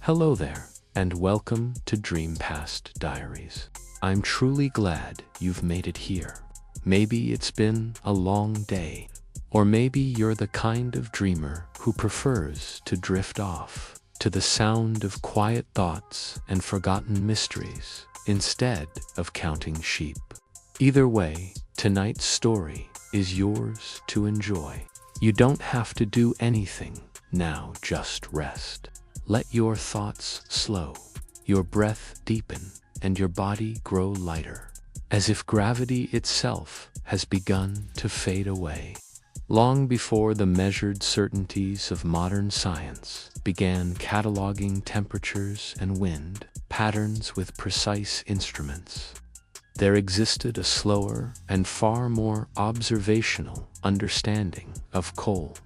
Hello there, and welcome to Dream Past Diaries. I'm truly glad you've made it here. Maybe it's been a long day, or maybe you're the kind of dreamer who prefers to drift off to the sound of quiet thoughts and forgotten mysteries instead of counting sheep. Either way, tonight's story is yours to enjoy. You don't have to do anything now, just rest. Let your thoughts slow, your breath deepen, and your body grow lighter, as if gravity itself has begun to fade away. Long before the measured certainties of modern science began cataloging temperatures and wind patterns with precise instruments, there existed a slower and far more observational understanding of cold.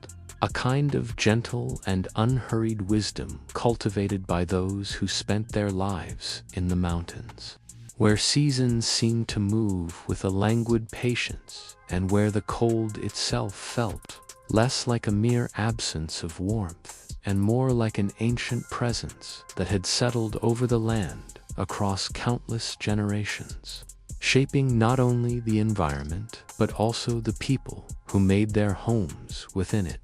A kind of gentle and unhurried wisdom cultivated by those who spent their lives in the mountains, where seasons seemed to move with a languid patience and where the cold itself felt less like a mere absence of warmth and more like an ancient presence that had settled over the land across countless generations, shaping not only the environment but also the people who made their homes within it.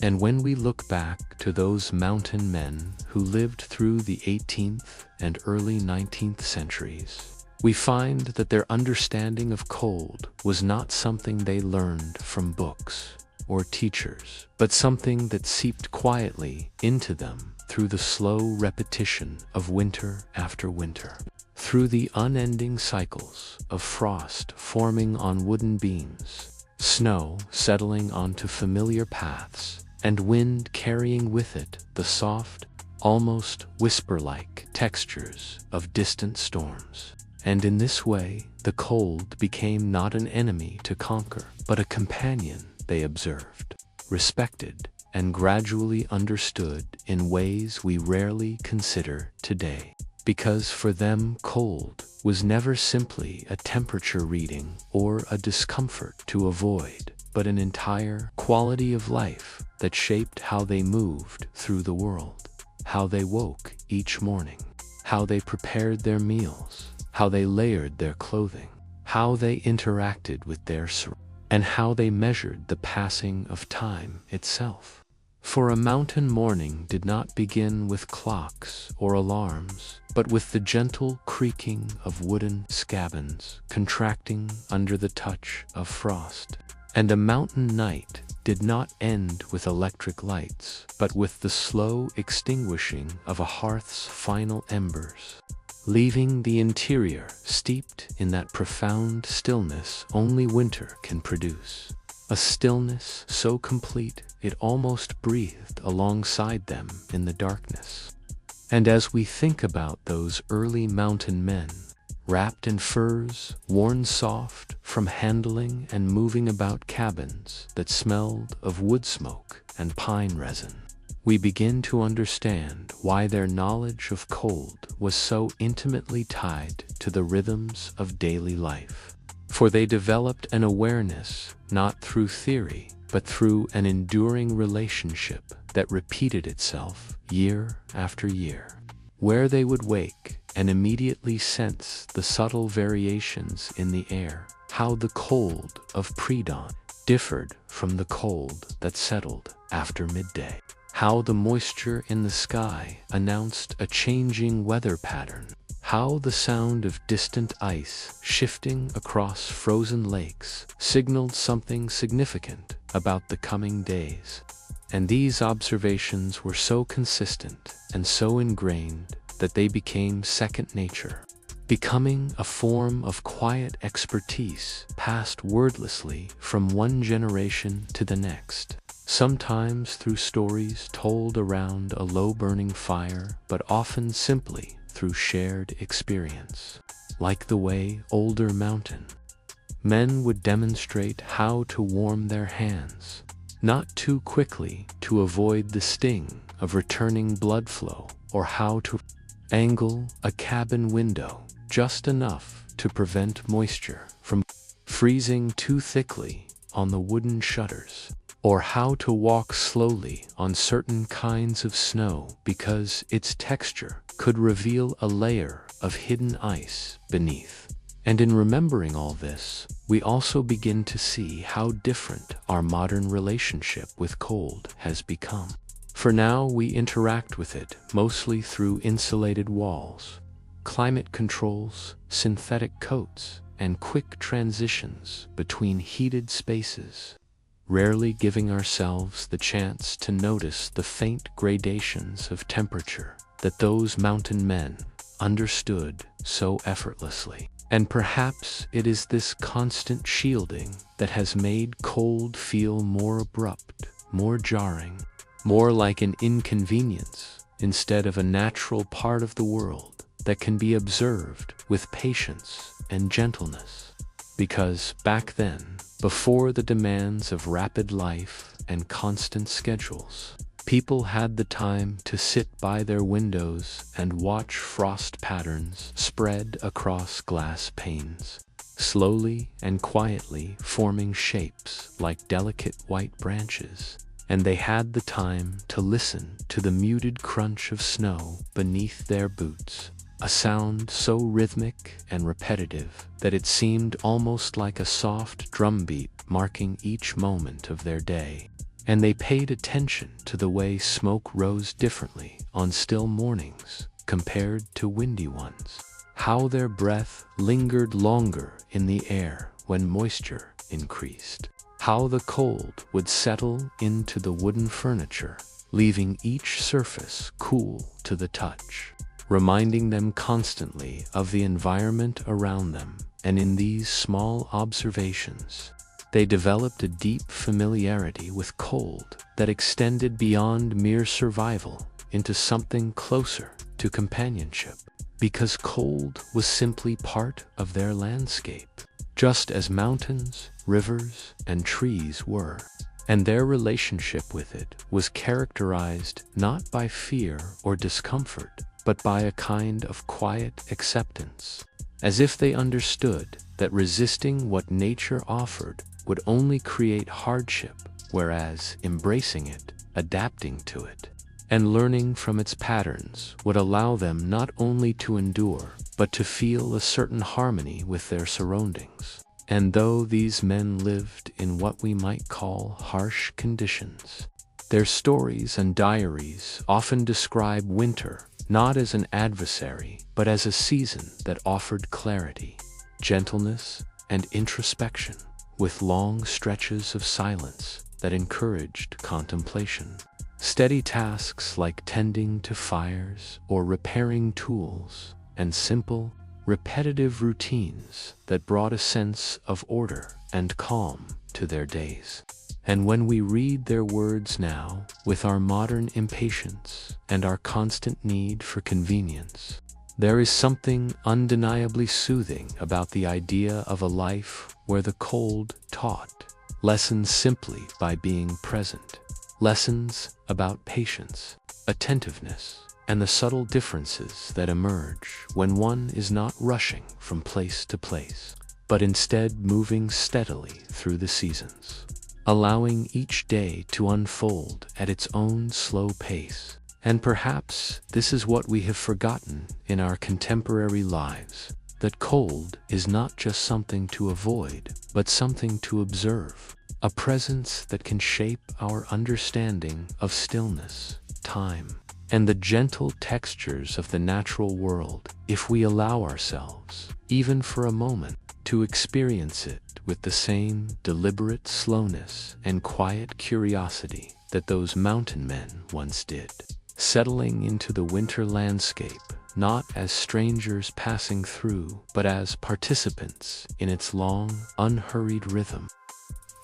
And when we look back to those mountain men who lived through the 18th and early 19th centuries, we find that their understanding of cold was not something they learned from books or teachers, but something that seeped quietly into them through the slow repetition of winter after winter, through the unending cycles of frost forming on wooden beams, snow settling onto familiar paths, and wind carrying with it the soft, almost whisper-like textures of distant storms. And in this way, the cold became not an enemy to conquer, but a companion they observed, respected, and gradually understood in ways we rarely consider today. Because for them, cold was never simply a temperature reading or a discomfort to avoid, but an entire quality of life that shaped how they moved through the world, how they woke each morning, how they prepared their meals, how they layered their clothing, how they interacted with their surroundings, and how they measured the passing of time itself. For a mountain morning did not begin with clocks or alarms, but with the gentle creaking of wooden scabins contracting under the touch of frost. And a mountain night did not end with electric lights, but with the slow extinguishing of a hearth's final embers, leaving the interior steeped in that profound stillness only winter can produce. A stillness so complete it almost breathed alongside them in the darkness. And as we think about those early mountain men, wrapped in furs, worn soft from handling and moving about cabins that smelled of wood smoke and pine resin, we begin to understand why their knowledge of cold was so intimately tied to the rhythms of daily life. For they developed an awareness not through theory, but through an enduring relationship that repeated itself year after year, where they would wake and immediately sense the subtle variations in the air, how the cold of pre-dawn differed from the cold that settled after midday, how the moisture in the sky announced a changing weather pattern, how the sound of distant ice shifting across frozen lakes signaled something significant about the coming days. And these observations were so consistent and so ingrained that they became second nature, becoming a form of quiet expertise passed wordlessly from one generation to the next, sometimes through stories told around a low-burning fire, but often simply through shared experience, like the way older mountain men would demonstrate how to warm their hands, not too quickly to avoid the sting of returning blood flow, or how to angle a cabin window just enough to prevent moisture from freezing too thickly on the wooden shutters. or how to walk slowly on certain kinds of snow because its texture could reveal a layer of hidden ice beneath. And in remembering all this, we also begin to see how different our modern relationship with cold has become. For now, we interact with it mostly through insulated walls, climate controls, synthetic coats, and quick transitions between heated spaces, rarely giving ourselves the chance to notice the faint gradations of temperature that those mountain men understood so effortlessly. And perhaps it is this constant shielding that has made cold feel more abrupt, more jarring, more like an inconvenience instead of a natural part of the world that can be observed with patience and gentleness. Because back then, before the demands of rapid life and constant schedules, people had the time to sit by their windows and watch frost patterns spread across glass panes, slowly and quietly forming shapes like delicate white branches. And they had the time to listen to the muted crunch of snow beneath their boots, a sound so rhythmic and repetitive that it seemed almost like a soft drumbeat marking each moment of their day. And they paid attention to the way smoke rose differently on still mornings compared to windy ones, how their breath lingered longer in the air when moisture increased, how the cold would settle into the wooden furniture, leaving each surface cool to the touch, reminding them constantly of the environment around them. And in these small observations, they developed a deep familiarity with cold that extended beyond mere survival into something closer to companionship, because cold was simply part of their landscape, just as mountains, rivers, and trees were. And their relationship with it was characterized not by fear or discomfort, but by a kind of quiet acceptance, as if they understood that resisting what nature offered would only create hardship, whereas embracing it, adapting to it, and learning from its patterns would allow them not only to endure, but to feel a certain harmony with their surroundings. And though these men lived in what we might call harsh conditions, their stories and diaries often describe winter not as an adversary, but as a season that offered clarity, gentleness, and introspection, with long stretches of silence that encouraged contemplation. Steady tasks like tending to fires or repairing tools, and simple, repetitive routines that brought a sense of order and calm to their days. And when we read their words now, with our modern impatience and our constant need for convenience, there is something undeniably soothing about the idea of a life where the cold taught lessons simply by being present, lessons about patience, attentiveness, and the subtle differences that emerge when one is not rushing from place to place, but instead moving steadily through the seasons, allowing each day to unfold at its own slow pace. And perhaps this is what we have forgotten in our contemporary lives, that cold is not just something to avoid, but something to observe, a presence that can shape our understanding of stillness, time, and the gentle textures of the natural world if we allow ourselves, even for a moment, to experience it with the same deliberate slowness and quiet curiosity that those mountain men once did, settling into the winter landscape not as strangers passing through, but as participants in its long, unhurried rhythm.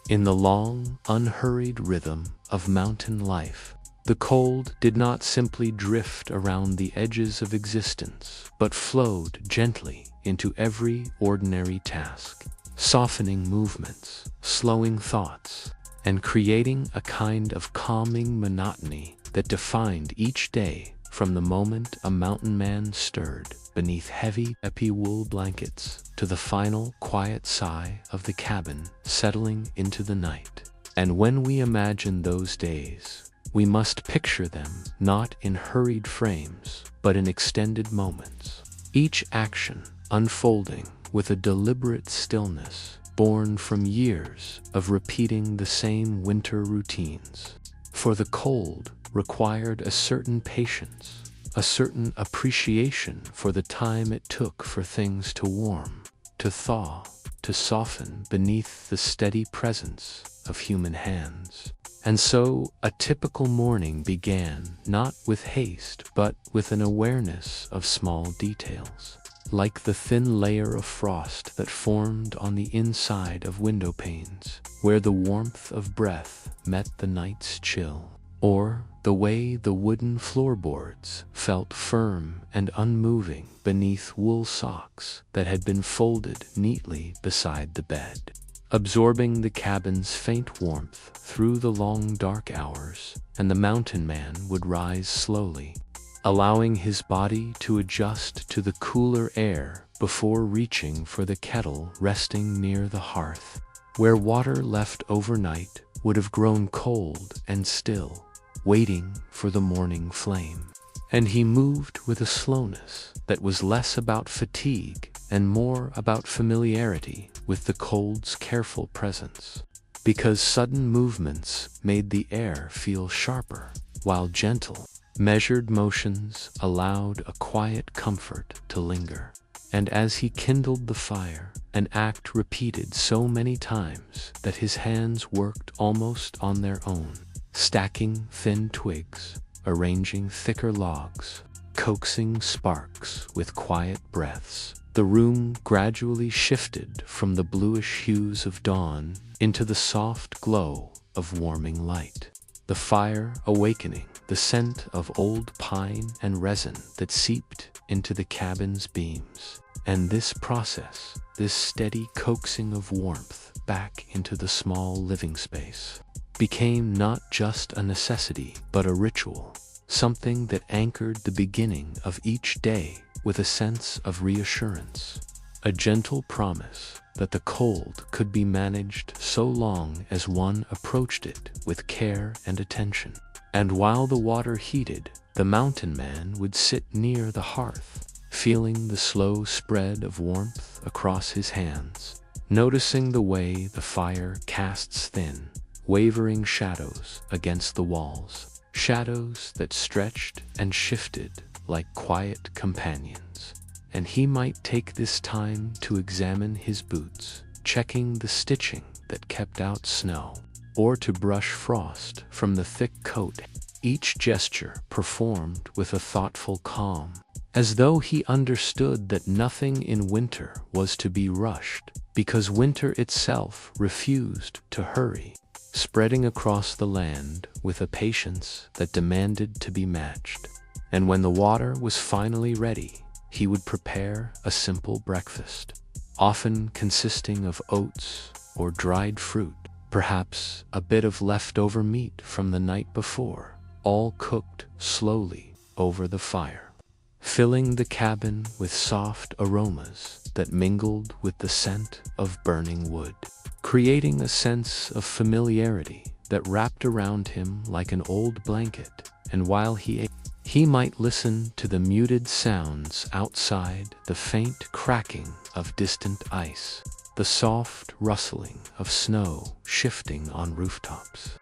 In the long, unhurried rhythm of mountain life, the cold did not simply drift around the edges of existence, but flowed gently into every ordinary task, softening movements, slowing thoughts, and creating a kind of calming monotony that defined each day from the moment a mountain man stirred beneath heavy epi-wool blankets to the final quiet sigh of the cabin settling into the night. And when we imagine those days, we must picture them not in hurried frames, but in extended moments, each action unfolding with a deliberate stillness born from years of repeating the same winter routines. For the cold required a certain patience, a certain appreciation for the time it took for things to warm, to thaw, to soften beneath the steady presence of human hands. And so a typical morning began not with haste but with an awareness of small details, like the thin layer of frost that formed on the inside of window panes, where the warmth of breath met the night's chill, or the way the wooden floorboards felt firm and unmoving beneath wool socks that had been folded neatly beside the bed, absorbing the cabin's faint warmth through the long dark hours. And the mountain man would rise slowly, allowing his body to adjust to the cooler air before reaching for the kettle resting near the hearth, where water left overnight would have grown cold and still, waiting for the morning flame. And he moved with a slowness that was less about fatigue and more about familiarity with the cold's careful presence, because sudden movements made the air feel sharper, while gentle, measured motions allowed a quiet comfort to linger. And as he kindled the fire, an act repeated so many times that his hands worked almost on their own, stacking thin twigs, arranging thicker logs, coaxing sparks with quiet breaths, the room gradually shifted from the bluish hues of dawn into the soft glow of warming light, the fire awakening the scent of old pine and resin that seeped into the cabin's beams. And this process, this steady coaxing of warmth back into the small living space, became not just a necessity but a ritual, something that anchored the beginning of each day with a sense of reassurance, a gentle promise that the cold could be managed so long as one approached it with care and attention. And while the water heated, the mountain man would sit near the hearth, feeling the slow spread of warmth across his hands, noticing the way the fire casts thin, wavering shadows against the walls, shadows that stretched and shifted like quiet companions. And he might take this time to examine his boots, checking the stitching that kept out snow, or to brush frost from the thick coat, each gesture performed with a thoughtful calm, as though he understood that nothing in winter was to be rushed, because winter itself refused to hurry, spreading across the land with a patience that demanded to be matched. And when the water was finally ready, he would prepare a simple breakfast, often consisting of oats or dried fruit, perhaps a bit of leftover meat from the night before, all cooked slowly over the fire, filling the cabin with soft aromas that mingled with the scent of burning wood, creating a sense of familiarity that wrapped around him like an old blanket. And while he ate, he might listen to the muted sounds outside, the faint cracking of distant ice, the soft rustling of snow shifting on rooftops,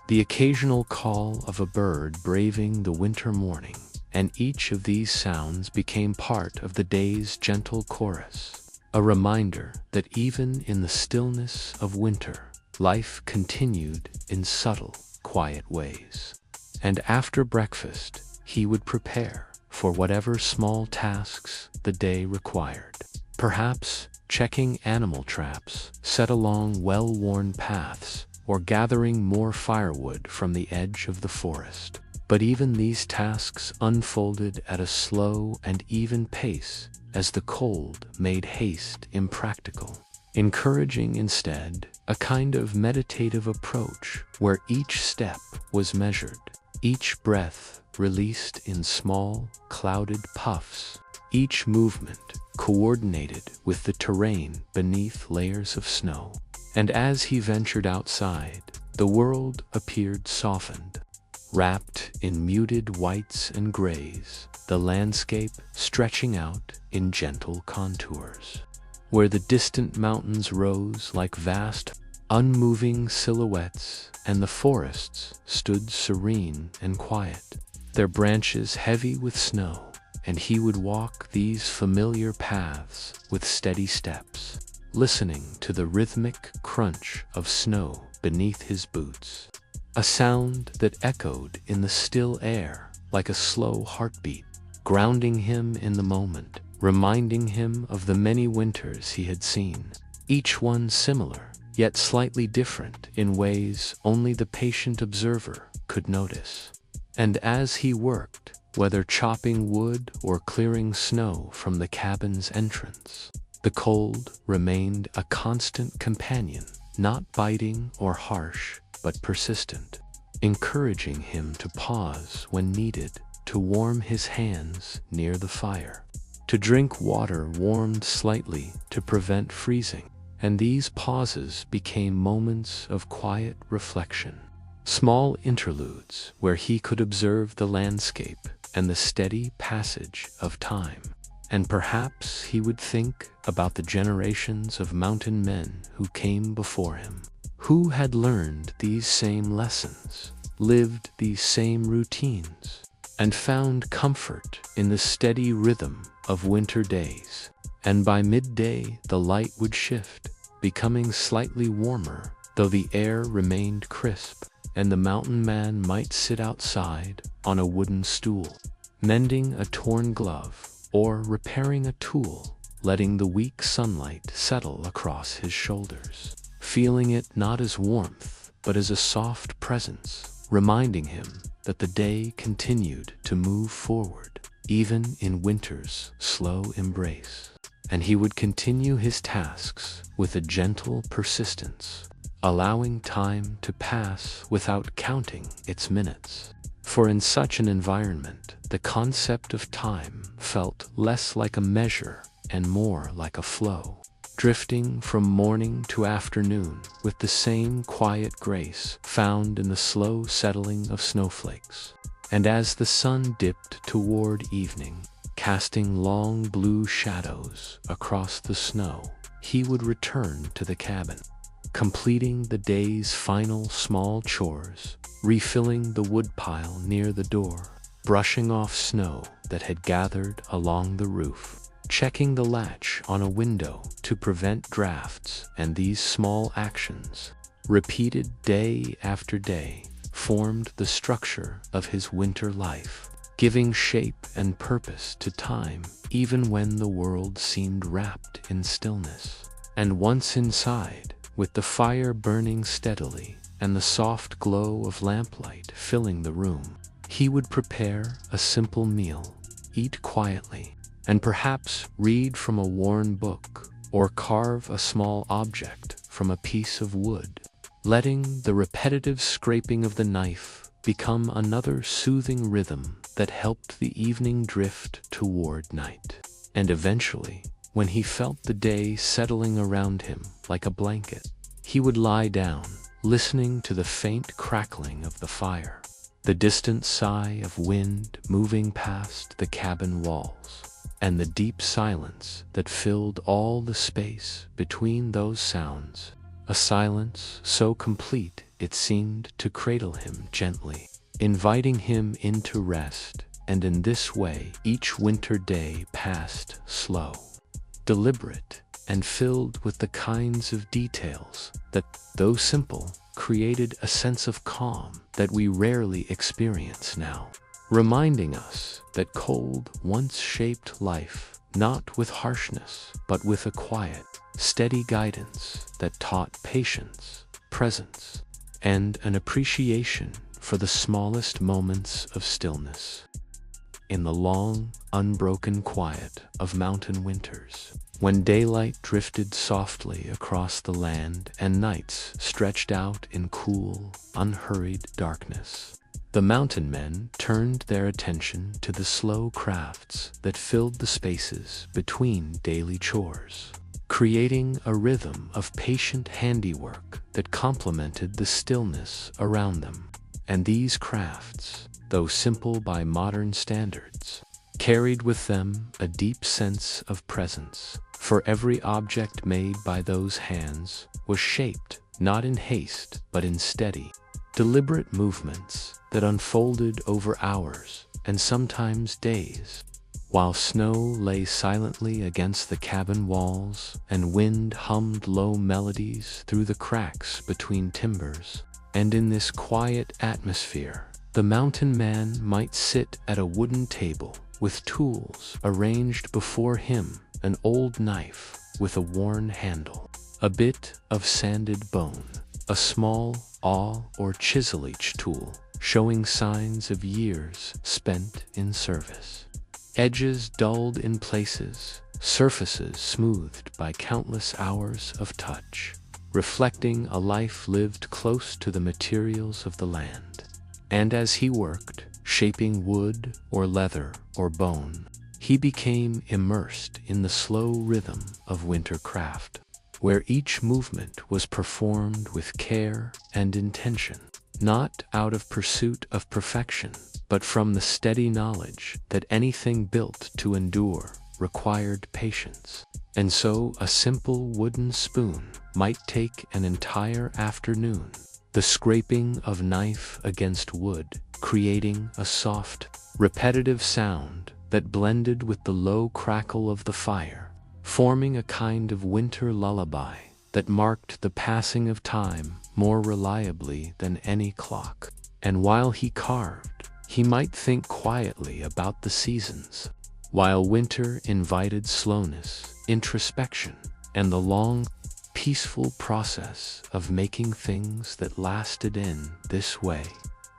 the occasional call of a bird braving the winter morning. And each of these sounds became part of the day's gentle chorus, a reminder that even in the stillness of winter, life continued in subtle, quiet ways. And after breakfast, he would prepare for whatever small tasks the day required, perhaps checking animal traps set along well-worn paths, or gathering more firewood from the edge of the forest. But even these tasks unfolded at a slow and even pace, as the cold made haste impractical, encouraging instead a kind of meditative approach where each step was measured, each breath released in small, clouded puffs, each movement coordinated with the terrain beneath layers of snow. And as he ventured outside, the world appeared softened, wrapped in muted whites and grays, the landscape stretching out in gentle contours. Where the distant mountains rose like vast, unmoving silhouettes, and the forests stood serene and quiet, their branches heavy with snow, and he would walk these familiar paths with steady steps, listening to the rhythmic crunch of snow beneath his boots, a sound that echoed in the still air like a slow heartbeat, grounding him in the moment, reminding him of the many winters he had seen, each one similar, yet slightly different in ways only the patient observer could notice. And as he worked, whether chopping wood or clearing snow from the cabin's entrance, the cold remained a constant companion, not biting or harsh, but persistent, encouraging him to pause when needed, to warm his hands near the fire, to drink water warmed slightly to prevent freezing. And these pauses became moments of quiet reflection, small interludes where he could observe the landscape and the steady passage of time. And perhaps he would think about the generations of mountain men who came before him, who had learned these same lessons, lived these same routines, and found comfort in the steady rhythm of winter days. And by midday the light would shift, becoming slightly warmer, though the air remained crisp, and the mountain man might sit outside on a wooden stool, mending a torn glove or repairing a tool, letting the weak sunlight settle across his shoulders, feeling it not as warmth, but as a soft presence, reminding him that the day continued to move forward, even in winter's slow embrace. And he would continue his tasks with a gentle persistence, allowing time to pass without counting its minutes. For in such an environment, the concept of time felt less like a measure and more like a flow, drifting from morning to afternoon with the same quiet grace found in the slow settling of snowflakes. And as the sun dipped toward evening, casting long blue shadows across the snow, he would return to the cabin, completing the day's final small chores, refilling the woodpile near the door, brushing off snow that had gathered along the roof, checking the latch on a window to prevent drafts. And these small actions, repeated day after day, formed the structure of his winter life, giving shape and purpose to time even when the world seemed wrapped in stillness. And once inside, with the fire burning steadily and the soft glow of lamplight filling the room, he would prepare a simple meal, eat quietly, and perhaps read from a worn book or carve a small object from a piece of wood, letting the repetitive scraping of the knife become another soothing rhythm that helped the evening drift toward night. And eventually, when he felt the day settling around him like a blanket, he would lie down, listening to the faint crackling of the fire, the distant sigh of wind moving past the cabin walls, and the deep silence that filled all the space between those sounds, a silence so complete it seemed to cradle him gently, inviting him into rest. And in this way each winter day passed slow, deliberate, and filled with the kinds of details that, though simple, created a sense of calm that we rarely experience now, reminding us that cold once shaped life, not with harshness, but with a quiet, steady guidance that taught patience, presence, and an appreciation for the smallest moments of stillness. In the long, unbroken quiet of mountain winters, when daylight drifted softly across the land and nights stretched out in cool, unhurried darkness, the mountain men turned their attention to the slow crafts that filled the spaces between daily chores. creating a rhythm of patient handiwork that complemented the stillness around them. And these crafts, though simple by modern standards, carried with them a deep sense of presence, for every object made by those hands was shaped not in haste but in steady, deliberate movements that unfolded over hours and sometimes days. While snow lay silently against the cabin walls and wind hummed low melodies through the cracks between timbers, and in this quiet atmosphere, the mountain man might sit at a wooden table with tools arranged before him, an old knife with a worn handle, a bit of sanded bone, a small awl or chisel-each tool showing signs of years spent in service. Edges dulled in places, surfaces smoothed by countless hours of touch, reflecting a life lived close to the materials of the land. And as he worked, shaping wood or leather or bone, he became immersed in the slow rhythm of winter craft, where each movement was performed with care and intention, not out of pursuit of perfection, but from the steady knowledge that anything built to endure required patience. And so a simple wooden spoon might take an entire afternoon, the scraping of knife against wood, creating a soft, repetitive sound that blended with the low crackle of the fire, forming a kind of winter lullaby that marked the passing of time more reliably than any clock. And while he carved, he might think quietly about the seasons, while winter invited slowness, introspection, and the long, peaceful process of making things that lasted. In this way,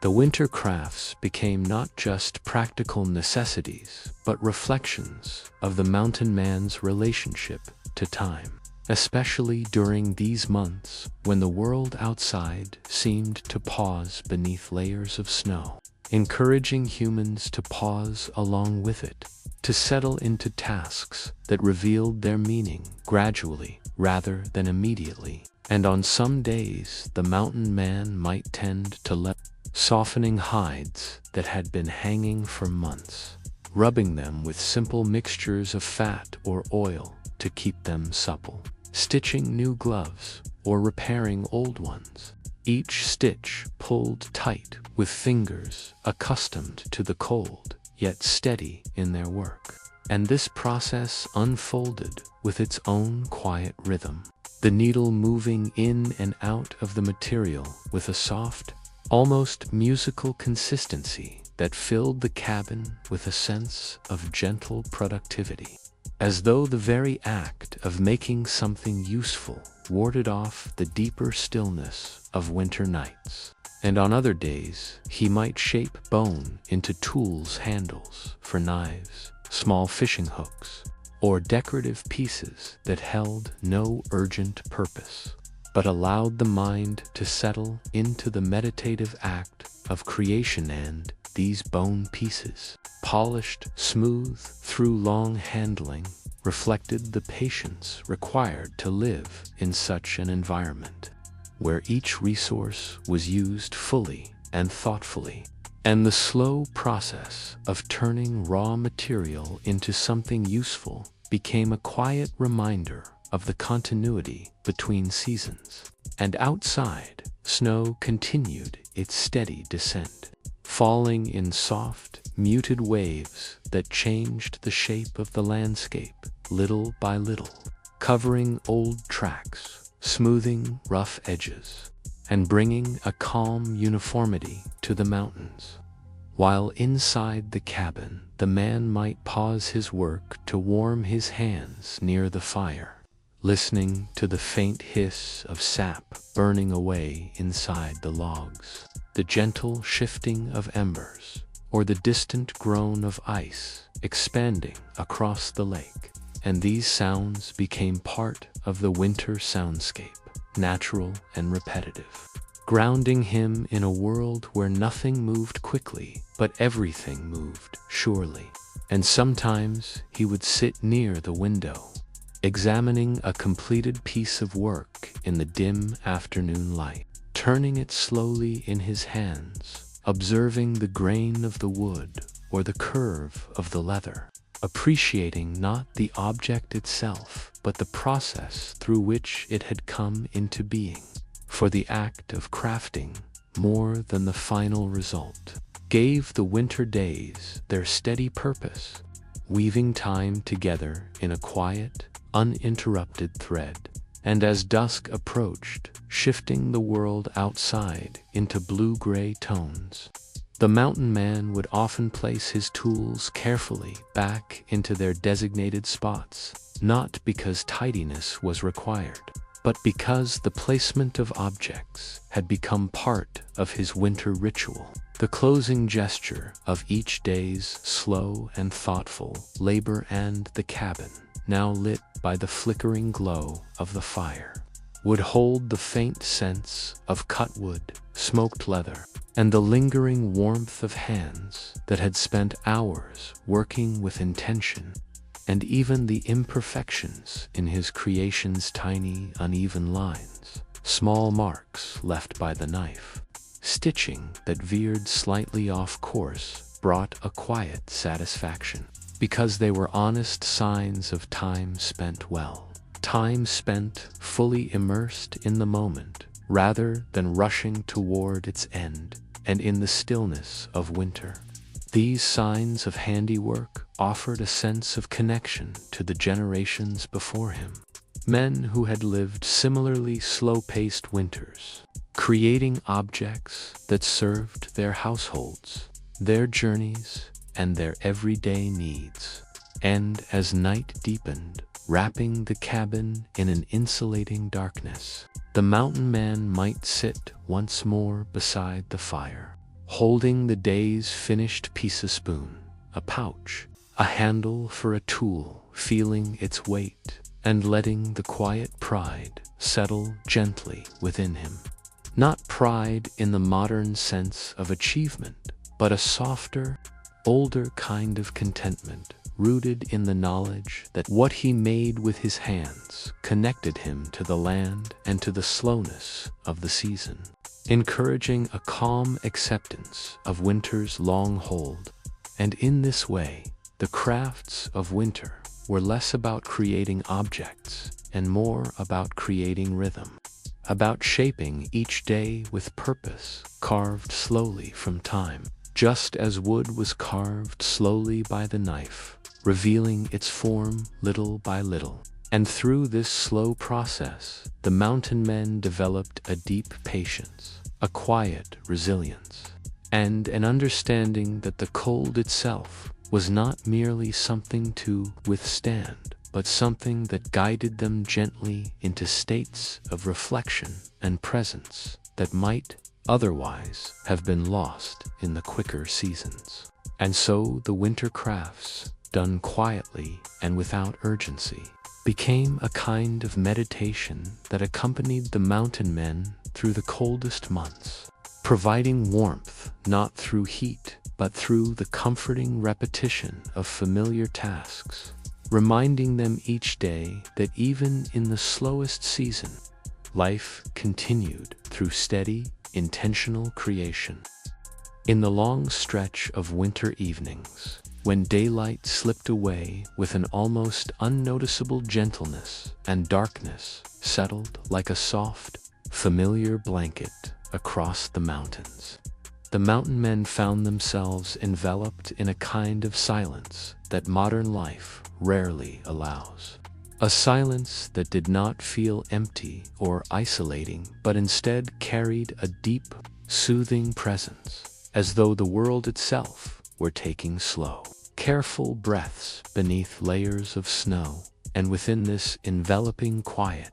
the winter crafts became not just practical necessities, but reflections of the mountain man's relationship to time, especially during these months when the world outside seemed to pause beneath layers of snow, encouraging humans to pause along with it, to settle into tasks that revealed their meaning gradually rather than immediately. And on some days, the mountain man might tend to let softening hides that had been hanging for months, rubbing them with simple mixtures of fat or oil to keep them supple, stitching new gloves or repairing old ones, each stitch pulled tight with fingers accustomed to the cold, yet steady in their work. And this process unfolded with its own quiet rhythm, the needle moving in and out of the material with a soft, almost musical consistency that filled the cabin with a sense of gentle productivity, as though the very act of making something useful warded off the deeper stillness of winter nights. And on other days, he might shape bone into tools, handles for knives, small fishing hooks, or decorative pieces that held no urgent purpose, but allowed the mind to settle into the meditative act of creation. And these bone pieces, polished smooth through long handling, reflected the patience required to live in such an environment, where each resource was used fully and thoughtfully, and the slow process of turning raw material into something useful became a quiet reminder of the continuity between seasons. And outside, snow continued its steady descent, falling in soft, muted waves that changed the shape of the landscape little by little, covering old tracks, smoothing rough edges, and bringing a calm uniformity to the mountains. While inside the cabin, the man might pause his work to warm his hands near the fire, listening to the faint hiss of sap burning away inside the logs, the gentle shifting of embers, or the distant groan of ice expanding across the lake. And these sounds became part of the winter soundscape, natural and repetitive, grounding him in a world where nothing moved quickly, but everything moved surely. And sometimes he would sit near the window, examining a completed piece of work in the dim afternoon light, turning it slowly in his hands, observing the grain of the wood or the curve of the leather, appreciating not the object itself, but the process through which it had come into being. For the act of crafting, more than the final result, gave the winter days their steady purpose, weaving time together in a quiet, uninterrupted thread, and as dusk approached, shifting the world outside into blue-gray tones. The mountain man would often place his tools carefully back into their designated spots, not because tidiness was required, but because the placement of objects had become part of his winter ritual. The closing gesture of each day's slow and thoughtful labor, and the cabin, now lit by the flickering glow of the fire, would hold the faint sense of cut wood, smoked leather, and the lingering warmth of hands that had spent hours working with intention, and even the imperfections in his creation's tiny, uneven lines, small marks left by the knife, stitching that veered slightly off course, brought a quiet satisfaction, because they were honest signs of time spent well, time spent fully immersed in the moment, rather than rushing toward its end, and in the stillness of winter. These signs of handiwork offered a sense of connection to the generations before him, men who had lived similarly slow-paced winters, creating objects that served their households, their journeys, and their everyday needs. And as night deepened, wrapping the cabin in an insulating darkness, the mountain man might sit once more beside the fire, holding the day's finished piece, a spoon, a pouch, a handle for a tool, feeling its weight, and letting the quiet pride settle gently within him. Not pride in the modern sense of achievement, but a softer, older kind of contentment, rooted in the knowledge that what he made with his hands connected him to the land and to the slowness of the season, encouraging a calm acceptance of winter's long hold. And in this way, the crafts of winter were less about creating objects and more about creating rhythm, about shaping each day with purpose, carved slowly from time, just as wood was carved slowly by the knife, revealing its form little by little. And through this slow process, the mountain men developed a deep patience, a quiet resilience, and an understanding that the cold itself was not merely something to withstand, but something that guided them gently into states of reflection and presence that might otherwise have been lost in the quicker seasons. And so the winter crafts, done quietly and without urgency, became a kind of meditation that accompanied the mountain men through the coldest months, providing warmth not through heat, but through the comforting repetition of familiar tasks, reminding them each day that even in the slowest season, life continued through steady, intentional creation. In the long stretch of winter evenings, when daylight slipped away with an almost unnoticeable gentleness and darkness settled like a soft, familiar blanket across the mountains, the mountain men found themselves enveloped in a kind of silence that modern life rarely allows. A silence that did not feel empty or isolating, but instead carried a deep, soothing presence, as though the world itself were taking slow, careful breaths beneath layers of snow. And within this enveloping quiet,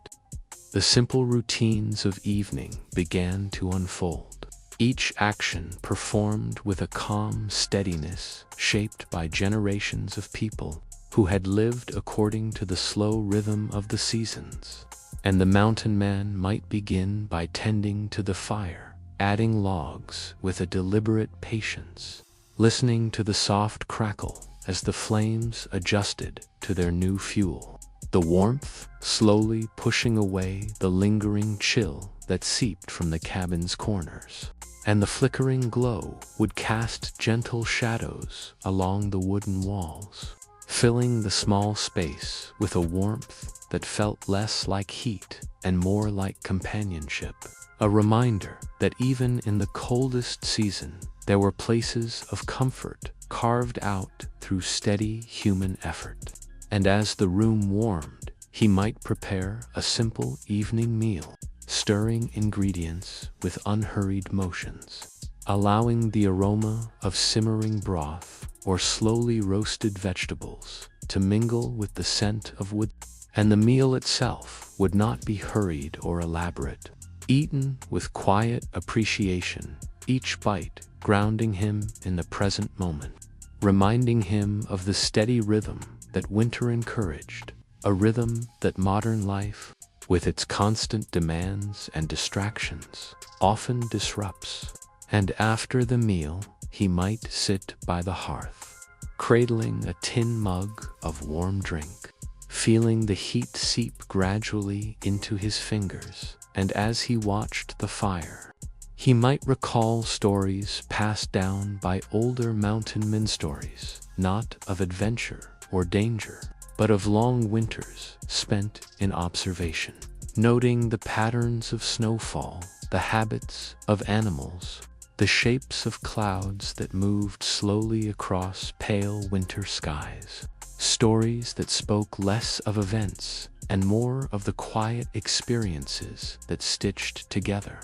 the simple routines of evening began to unfold, each action performed with a calm steadiness shaped by generations of people who had lived according to the slow rhythm of the seasons. And the mountain man might begin by tending to the fire, adding logs with a deliberate patience, listening to the soft crackle as the flames adjusted to their new fuel, the warmth slowly pushing away the lingering chill that seeped from the cabin's corners, and the flickering glow would cast gentle shadows along the wooden walls, filling the small space with a warmth that felt less like heat and more like companionship, a reminder that even in the coldest season, there were places of comfort carved out through steady human effort. And as the room warmed, he might prepare a simple evening meal, stirring ingredients with unhurried motions, allowing the aroma of simmering broth or slowly roasted vegetables to mingle with the scent of wood. And the meal itself would not be hurried or elaborate, eaten with quiet appreciation, each bite grounding him in the present moment, reminding him of the steady rhythm that winter encouraged, a rhythm that modern life, with its constant demands and distractions, often disrupts. And after the meal, he might sit by the hearth, cradling a tin mug of warm drink, feeling the heat seep gradually into his fingers, and as he watched the fire, he might recall stories passed down by older mountain men, stories not of adventure or danger, but of long winters spent in observation, noting the patterns of snowfall, the habits of animals, the shapes of clouds that moved slowly across pale winter skies, stories that spoke less of events and more of the quiet experiences that stitched together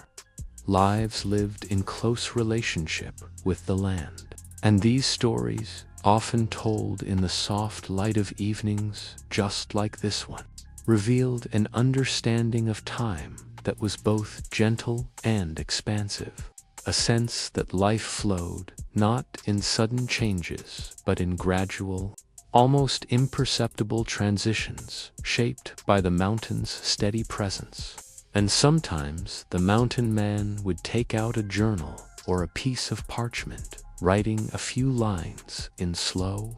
lives lived in close relationship with the land. And these stories, often told in the soft light of evenings just like this one, revealed an understanding of time that was both gentle and expansive, a sense that life flowed not in sudden changes but in gradual, almost imperceptible transitions shaped by the mountain's steady presence. And sometimes the mountain man would take out a journal or a piece of parchment, writing a few lines in slow,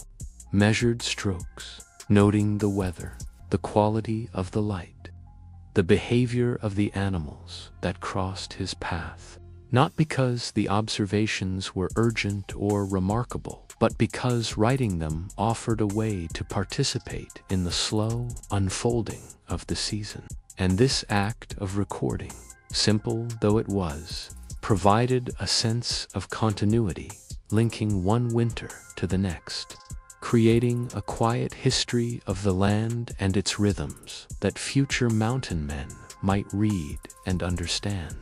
measured strokes, noting the weather, the quality of the light, the behavior of the animals that crossed his path, not because the observations were urgent or remarkable, but because writing them offered a way to participate in the slow unfolding of the season. And this act of recording, simple though it was, provided a sense of continuity, linking one winter to the next, creating a quiet history of the land and its rhythms that future mountain men might read and understand.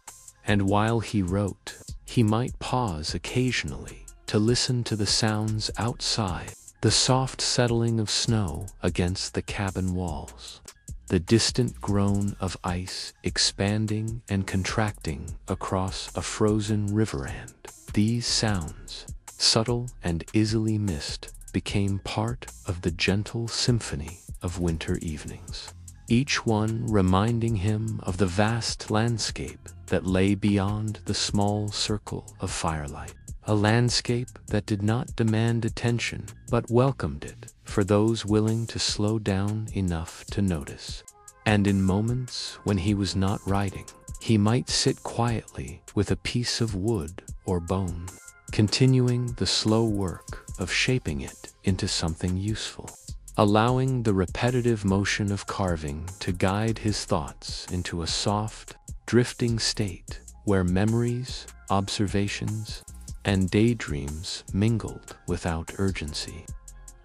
And while he wrote, he might pause occasionally to listen to the sounds outside, the soft settling of snow against the cabin walls, the distant groan of ice expanding and contracting across a frozen river. And these sounds, subtle and easily missed, became part of the gentle symphony of winter evenings, each one reminding him of the vast landscape that lay beyond the small circle of firelight, a landscape that did not demand attention but welcomed it for those willing to slow down enough to notice. And in moments when he was not writing, he might sit quietly with a piece of wood or bone, continuing the slow work of shaping it into something useful, allowing the repetitive motion of carving to guide his thoughts into a soft, drifting state where memories, observations, and daydreams mingled without urgency,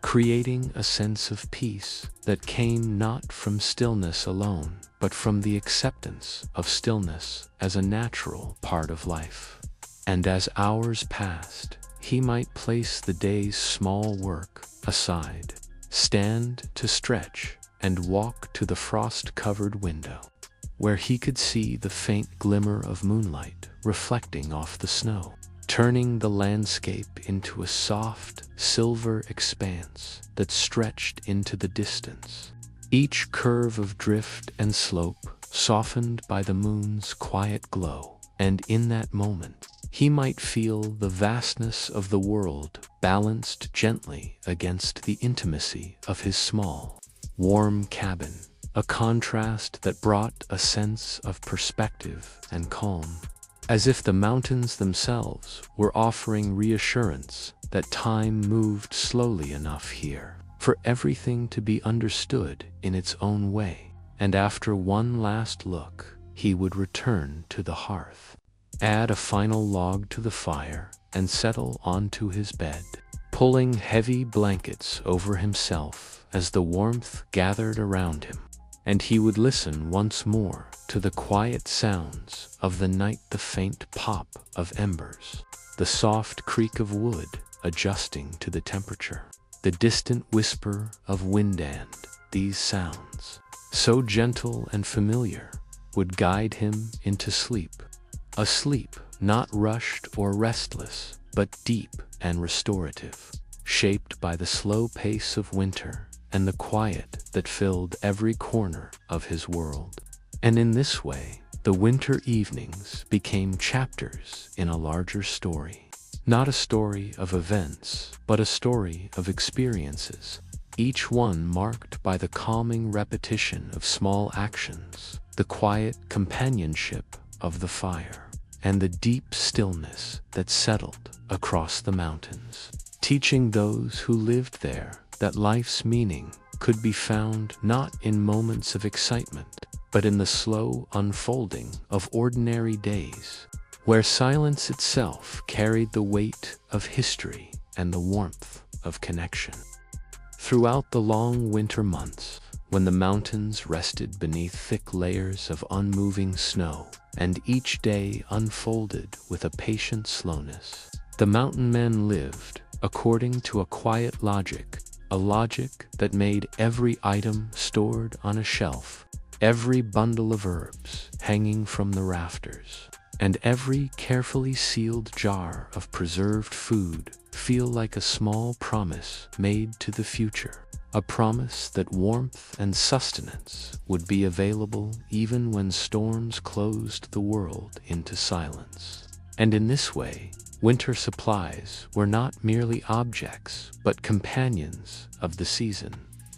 creating a sense of peace that came not from stillness alone, but from the acceptance of stillness as a natural part of life. And as hours passed, he might place the day's small work aside, stand to stretch, and walk to the frost-covered window, where he could see the faint glimmer of moonlight reflecting off the snow, turning the landscape into a soft, silver expanse that stretched into the distance, each curve of drift and slope softened by the moon's quiet glow. And in that moment, he might feel the vastness of the world balanced gently against the intimacy of his small, warm cabin, a contrast that brought a sense of perspective and calm, as if the mountains themselves were offering reassurance that time moved slowly enough here for everything to be understood in its own way. And after one last look, he would return to the hearth, add a final log to the fire, and settle onto his bed, pulling heavy blankets over himself as the warmth gathered around him. And he would listen once more to the quiet sounds of the night, the faint pop of embers, the soft creak of wood adjusting to the temperature, the distant whisper of wind, and these sounds, so gentle and familiar, would guide him into sleep. A sleep not rushed or restless, but deep and restorative, shaped by the slow pace of winter and the quiet that filled every corner of his world. And in this way, the winter evenings became chapters in a larger story. Not a story of events, but a story of experiences, each one marked by the calming repetition of small actions, the quiet companionship of the fire, and the deep stillness that settled across the mountains, teaching those who lived there that life's meaning could be found not in moments of excitement, but in the slow unfolding of ordinary days, where silence itself carried the weight of history and the warmth of connection. Throughout the long winter months, when the mountains rested beneath thick layers of unmoving snow, and each day unfolded with a patient slowness, the mountain men lived according to a quiet logic, a logic that made every item stored on a shelf, every bundle of herbs hanging from the rafters, and every carefully sealed jar of preserved food feel like a small promise made to the future, a promise that warmth and sustenance would be available even when storms closed the world into silence. And in this way, winter supplies were not merely objects, but companions of the season,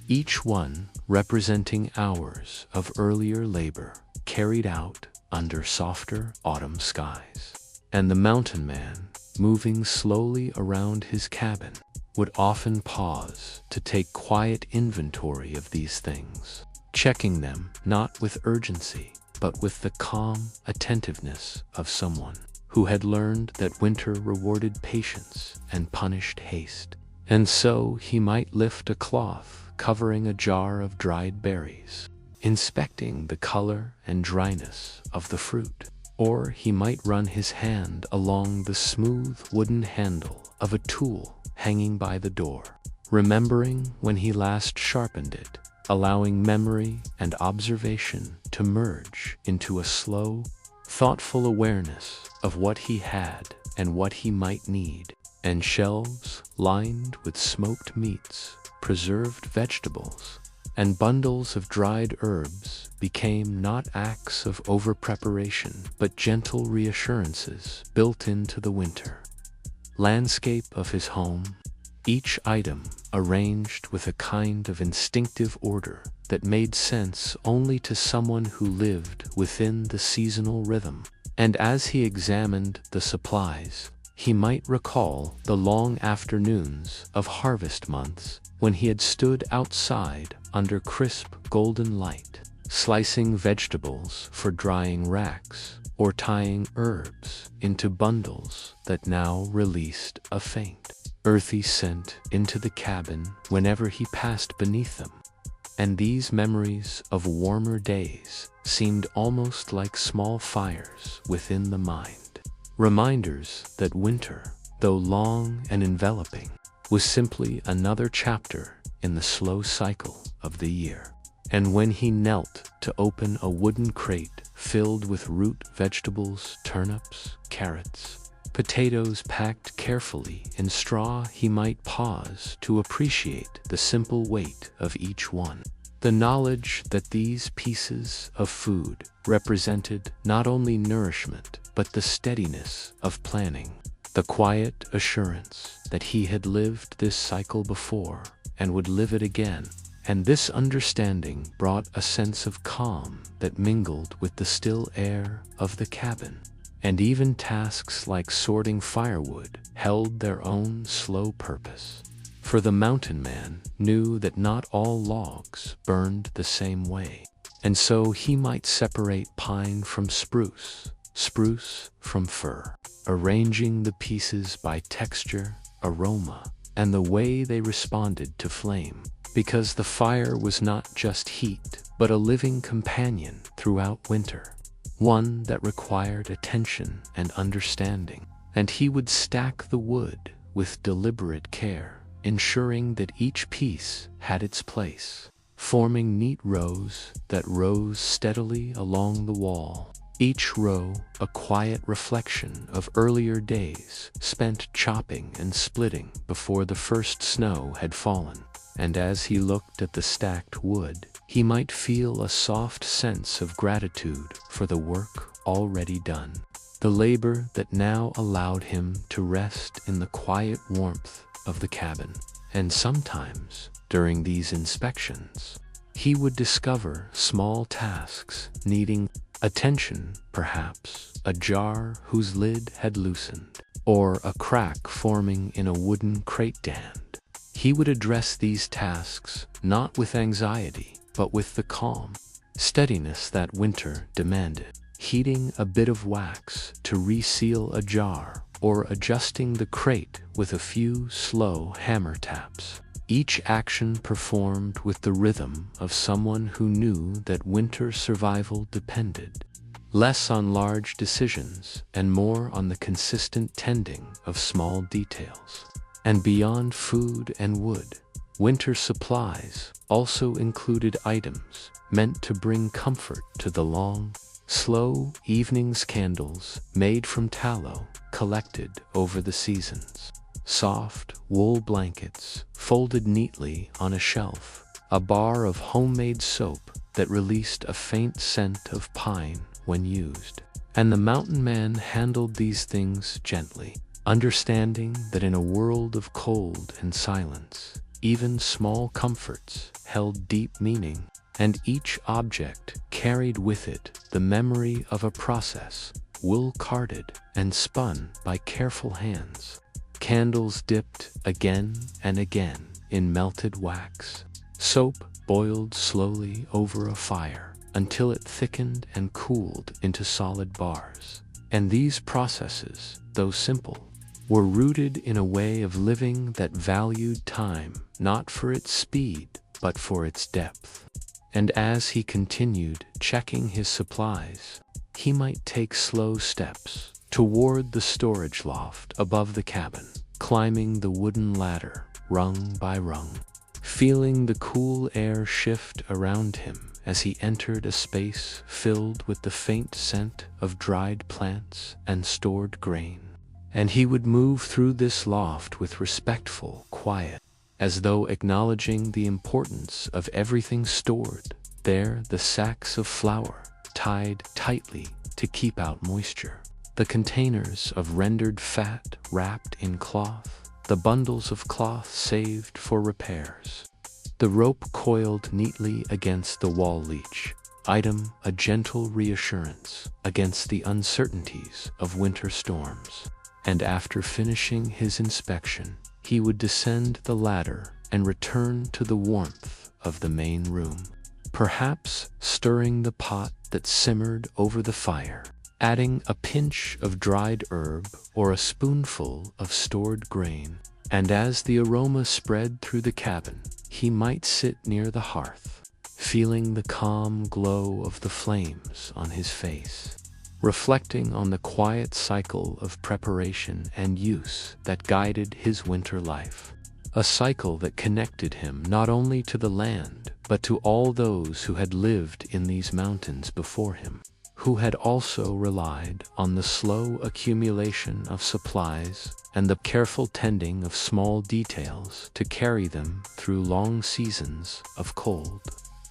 each one representing hours of earlier labor carried out under softer autumn skies. And the mountain man, moving slowly around his cabin, would often pause to take quiet inventory of these things, checking them not with urgency, but with the calm attentiveness of someone who had learned that winter rewarded patience and punished haste. And so he might lift a cloth covering a jar of dried berries, inspecting the color and dryness of the fruit, or he might run his hand along the smooth wooden handle of a tool hanging by the door, remembering when he last sharpened it, allowing memory and observation to merge into a slow, thoughtful awareness of what he had and what he might need. And shelves lined with smoked meats, preserved vegetables, and bundles of dried herbs became not acts of over-preparation, but gentle reassurances built into the winter landscape of his home, each item arranged with a kind of instinctive order that made sense only to someone who lived within the seasonal rhythm. And as he examined the supplies, he might recall the long afternoons of harvest months when he had stood outside under crisp golden light, slicing vegetables for drying racks, or tying herbs into bundles that now released a faint, earthy scent into the cabin whenever he passed beneath them. And these memories of warmer days seemed almost like small fires within the mind, reminders that winter, though long and enveloping, was simply another chapter in the slow cycle of the year. And when he knelt to open a wooden crate filled with root vegetables, turnips, carrots, potatoes packed carefully in straw, he might pause to appreciate the simple weight of each one. The knowledge that these pieces of food represented not only nourishment, but the steadiness of planning, the quiet assurance that he had lived this cycle before and would live it again, And this understanding brought a sense of calm that mingled with the still air of the cabin. And even tasks like sorting firewood held their own slow purpose. For the mountain man knew that not all logs burned the same way, and so he might separate pine from spruce, spruce from fir, arranging the pieces by texture, aroma, and the way they responded to flame, because the fire was not just heat, but a living companion throughout winter, one that required attention and understanding. And he would stack the wood with deliberate care, ensuring that each piece had its place, forming neat rows that rose steadily along the wall, each row a quiet reflection of earlier days spent chopping and splitting before the first snow had fallen. And as he looked at the stacked wood, he might feel a soft sense of gratitude for the work already done, the labor that now allowed him to rest in the quiet warmth of the cabin. And sometimes, during these inspections, he would discover small tasks needing attention, perhaps a jar whose lid had loosened, or a crack forming in a wooden crate stand. He would address these tasks not with anxiety, but with the calm steadiness that winter demanded, heating a bit of wax to reseal a jar, or adjusting the crate with a few slow hammer taps. Each action performed with the rhythm of someone who knew that winter survival depended less on large decisions and more on the consistent tending of small details. And beyond food and wood, winter supplies also included items meant to bring comfort to the long, slow evenings. Candles made from tallow collected over the seasons, soft wool blankets folded neatly on a shelf, a bar of homemade soap that released a faint scent of pine when used. And the mountain man handled these things gently, understanding that in a world of cold and silence, even small comforts held deep meaning, and each object carried with it the memory of a process, wool carded and spun by careful hands, candles dipped again and again in melted wax, soap boiled slowly over a fire until it thickened and cooled into solid bars. And these processes, though simple, were rooted in a way of living that valued time not for its speed, but for its depth. And as he continued checking his supplies, he might take slow steps toward the storage loft above the cabin, climbing the wooden ladder rung by rung, feeling the cool air shift around him as he entered a space filled with the faint scent of dried plants and stored grain. And he would move through this loft with respectful quiet, as though acknowledging the importance of everything stored there: the sacks of flour tied tightly to keep out moisture, the containers of rendered fat wrapped in cloth, the bundles of cloth saved for repairs, the rope coiled neatly against the wall leech, item a gentle reassurance against the uncertainties of winter storms. And after finishing his inspection, he would descend the ladder and return to the warmth of the main room, perhaps stirring the pot that simmered over the fire, adding a pinch of dried herb or a spoonful of stored grain. And as the aroma spread through the cabin, he might sit near the hearth, feeling the calm glow of the flames on his face, reflecting on the quiet cycle of preparation and use that guided his winter life, a cycle that connected him not only to the land, but to all those who had lived in these mountains before him, who had also relied on the slow accumulation of supplies and the careful tending of small details to carry them through long seasons of cold.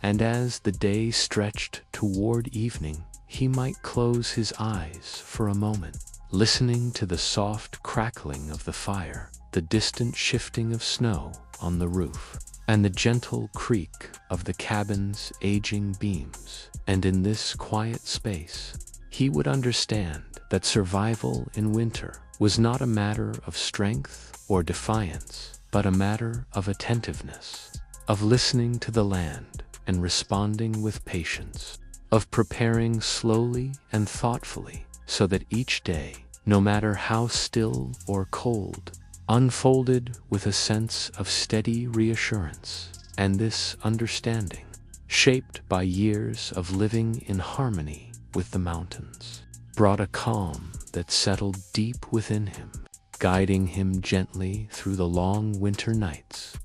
And as the day stretched toward evening, he might close his eyes for a moment, listening to the soft crackling of the fire, the distant shifting of snow on the roof, and the gentle creak of the cabin's aging beams. And in this quiet space, he would understand that survival in winter was not a matter of strength or defiance, but a matter of attentiveness, of listening to the land and responding with patience, of preparing slowly and thoughtfully so that each day, no matter how still or cold, unfolded with a sense of steady reassurance. And this understanding, shaped by years of living in harmony with the mountains, brought a calm that settled deep within him, guiding him gently through the long winter nights.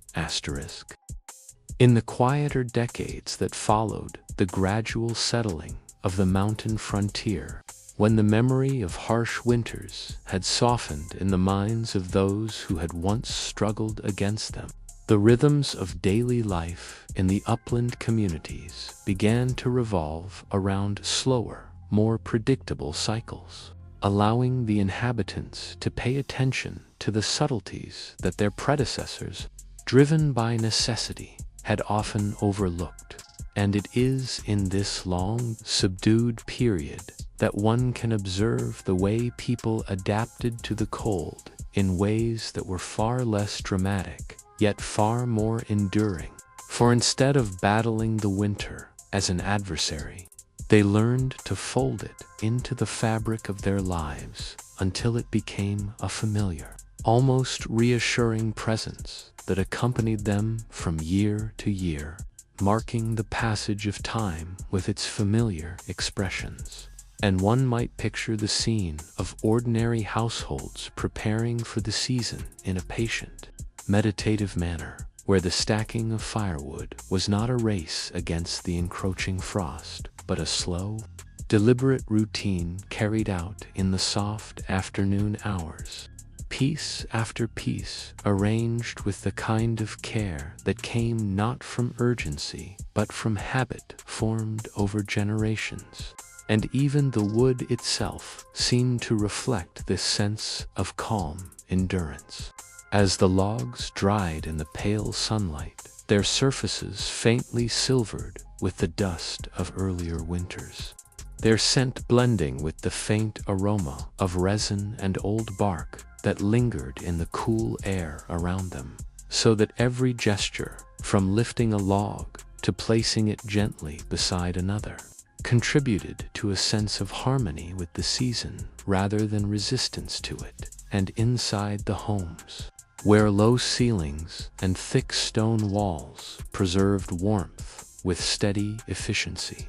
In the quieter decades that followed the gradual settling of the mountain frontier, when the memory of harsh winters had softened in the minds of those who had once struggled against them, the rhythms of daily life in the upland communities began to revolve around slower, more predictable cycles, allowing the inhabitants to pay attention to the subtleties that their predecessors, driven by necessity, had often overlooked. And it is in this long, subdued period that one can observe the way people adapted to the cold in ways that were far less dramatic, yet far more enduring. For instead of battling the winter as an adversary, they learned to fold it into the fabric of their lives until it became a familiar, almost reassuring presence that accompanied them from year to year, marking the passage of time with its familiar expressions. And one might picture the scene of ordinary households preparing for the season in a patient, meditative manner, where the stacking of firewood was not a race against the encroaching frost, but a slow, deliberate routine carried out in the soft afternoon hours, piece after piece arranged with the kind of care that came not from urgency, but from habit formed over generations. And even the wood itself seemed to reflect this sense of calm endurance. As the logs dried in the pale sunlight, their surfaces faintly silvered with the dust of earlier winters, their scent blending with the faint aroma of resin and old bark that lingered in the cool air around them, so that every gesture, from lifting a log to placing it gently beside another, contributed to a sense of harmony with the season rather than resistance to it. And inside the homes, where low ceilings and thick stone walls preserved warmth with steady efficiency,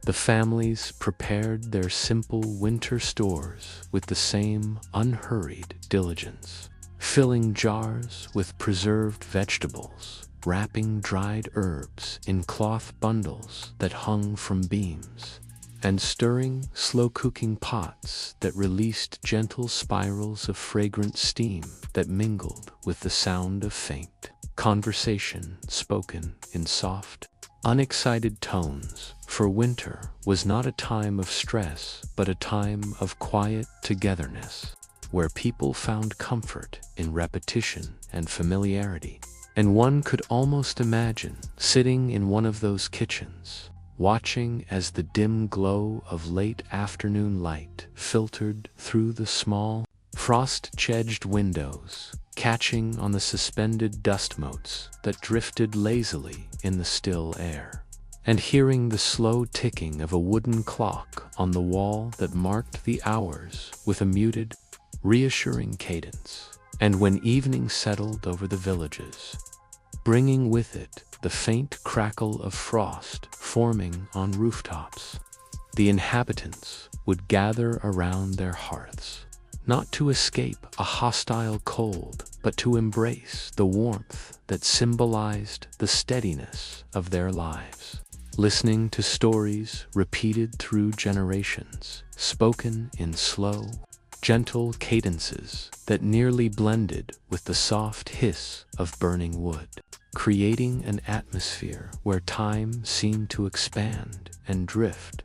the families prepared their simple winter stores with the same unhurried diligence, filling jars with preserved vegetables, wrapping dried herbs in cloth bundles that hung from beams, and stirring slow-cooking pots that released gentle spirals of fragrant steam that mingled with the sound of faint conversation spoken in soft, unexcited tones. For winter was not a time of stress, but a time of quiet togetherness, where people found comfort in repetition and familiarity. And one could almost imagine sitting in one of those kitchens, watching as the dim glow of late afternoon light filtered through the small, frost-edged windows, catching on the suspended dust motes that drifted lazily in the still air, and hearing the slow ticking of a wooden clock on the wall that marked the hours with a muted, reassuring cadence. And when evening settled over the villages, bringing with it the faint crackle of frost forming on rooftops, the inhabitants would gather around their hearths, not to escape a hostile cold, but to embrace the warmth that symbolized the steadiness of their lives, listening to stories repeated through generations, spoken in slow, gentle cadences that nearly blended with the soft hiss of burning wood, creating an atmosphere where time seemed to expand and drift,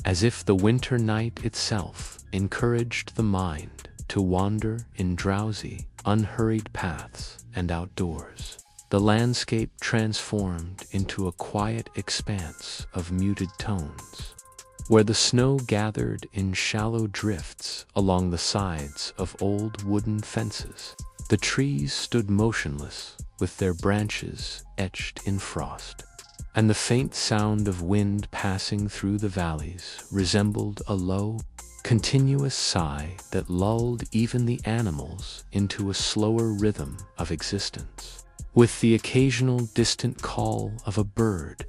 as if the winter night itself encouraged the mind to wander in drowsy, unhurried paths and outdoors. the landscape transformed into a quiet expanse of muted tones, where the snow gathered in shallow drifts along the sides of old wooden fences. The trees stood motionless, with their branches etched in frost, and the faint sound of wind passing through the valleys resembled a low, continuous sigh that lulled even the animals into a slower rhythm of existence, with the occasional distant call of a bird.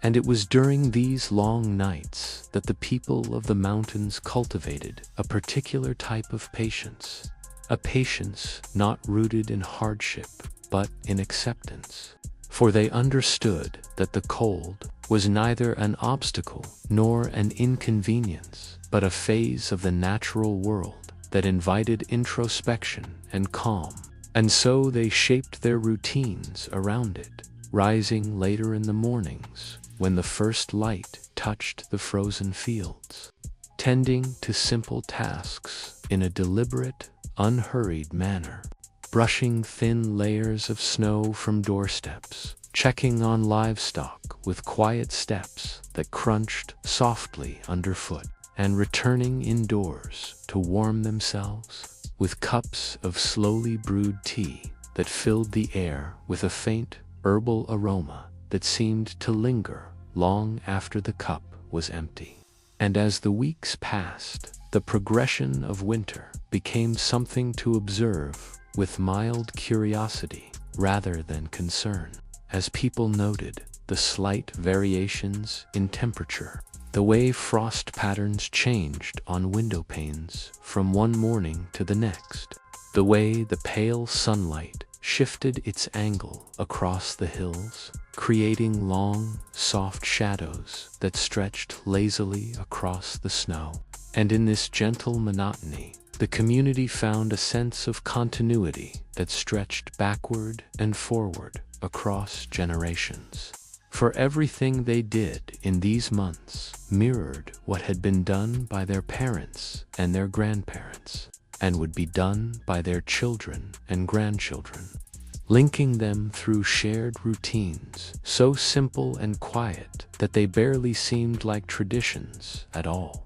And it was during these long nights that the people of the mountains cultivated a particular type of patience, a patience not rooted in hardship but in acceptance. For they understood that the cold was neither an obstacle nor an inconvenience, but a phase of the natural world that invited introspection and calm. And so they shaped their routines around it, rising later in the mornings when the first light touched the frozen fields, tending to simple tasks in a deliberate, unhurried manner, brushing thin layers of snow from doorsteps, checking on livestock with quiet steps that crunched softly underfoot, and returning indoors to warm themselves with cups of slowly brewed tea that filled the air with a faint herbal aroma that seemed to linger long after the cup was empty. And as the weeks passed, the progression of winter became something to observe with mild curiosity rather than concern, as people noted the slight variations in temperature, the way frost patterns changed on window panes from one morning to the next, the way the pale sunlight shifted its angle across the hills, creating long, soft shadows that stretched lazily across the snow. And in this gentle monotony, the community found a sense of continuity that stretched backward and forward across generations. For everything they did in these months mirrored what had been done by their parents and their grandparents, and would be done by their children and grandchildren, linking them through shared routines so simple and quiet that they barely seemed like traditions at all.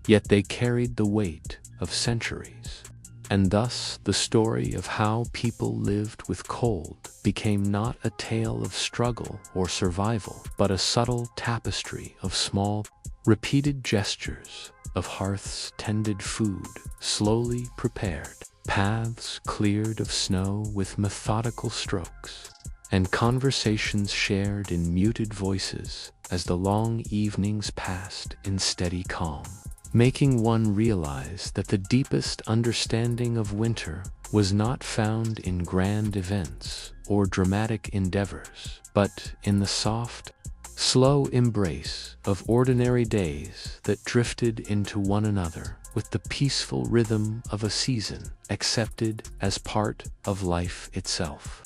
Yet they carried the weight of centuries, and thus the story of how people lived with cold became not a tale of struggle or survival, but a subtle tapestry of small, repeated gestures, of hearths tended, food slowly prepared, paths cleared of snow with methodical strokes, and conversations shared in muted voices as the long evenings passed in steady calm, making one realize that the deepest understanding of winter was not found in grand events or dramatic endeavors, but in the soft, slow embrace of ordinary days that drifted into one another with the peaceful rhythm of a season accepted as part of life itself.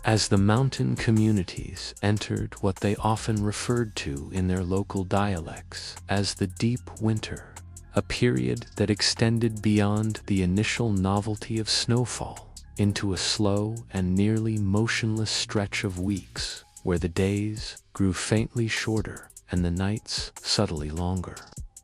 As the mountain communities entered what they often referred to in their local dialects as the deep winter, a period that extended beyond the initial novelty of snowfall into a slow and nearly motionless stretch of weeks where the days grew faintly shorter and the nights subtly longer,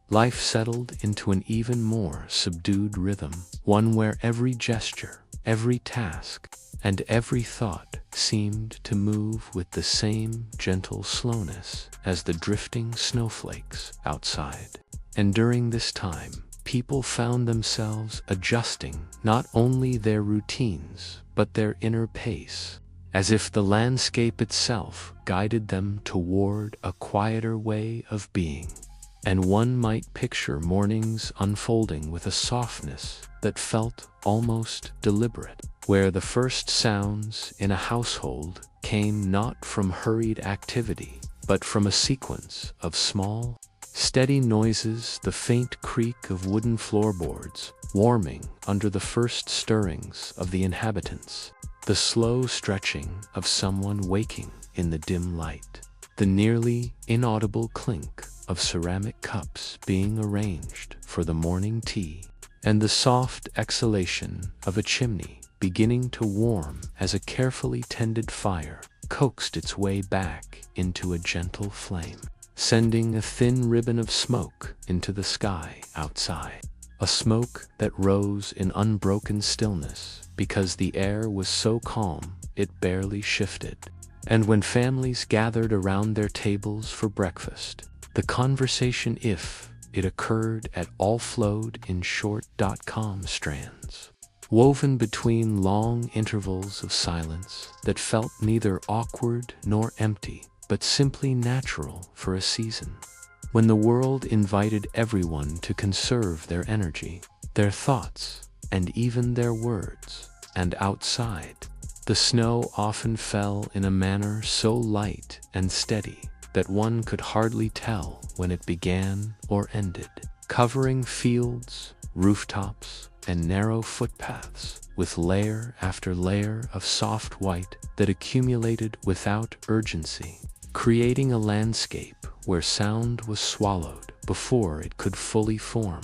life settled into an even more subdued rhythm, one where every gesture, every task, and every thought seemed to move with the same gentle slowness as the drifting snowflakes outside. And during this time, people found themselves adjusting not only their routines, but their inner pace, as if the landscape itself guided them toward a quieter way of being. And one might picture mornings unfolding with a softness that felt almost deliberate, where the first sounds in a household came not from hurried activity, but from a sequence of small, steady noises, the faint creak of wooden floorboards warming under the first stirrings of the inhabitants, the slow stretching of someone waking in the dim light, the nearly inaudible clink of ceramic cups being arranged for the morning tea, and the soft exhalation of a chimney beginning to warm as a carefully tended fire coaxed its way back into a gentle flame, sending a thin ribbon of smoke into the sky outside. A smoke that rose in unbroken stillness because the air was so calm it barely shifted. And when families gathered around their tables for breakfast, the conversation, if it occurred at all, flowed in short .com strands, woven between long intervals of silence that felt neither awkward nor empty, but simply natural for a season when the world invited everyone to conserve their energy, their thoughts, and even their words. And outside, the snow often fell in a manner so light and steady that one could hardly tell when it began or ended, covering fields, rooftops, and narrow footpaths with layer after layer of soft white that accumulated without urgency, creating a landscape where sound was swallowed before it could fully form,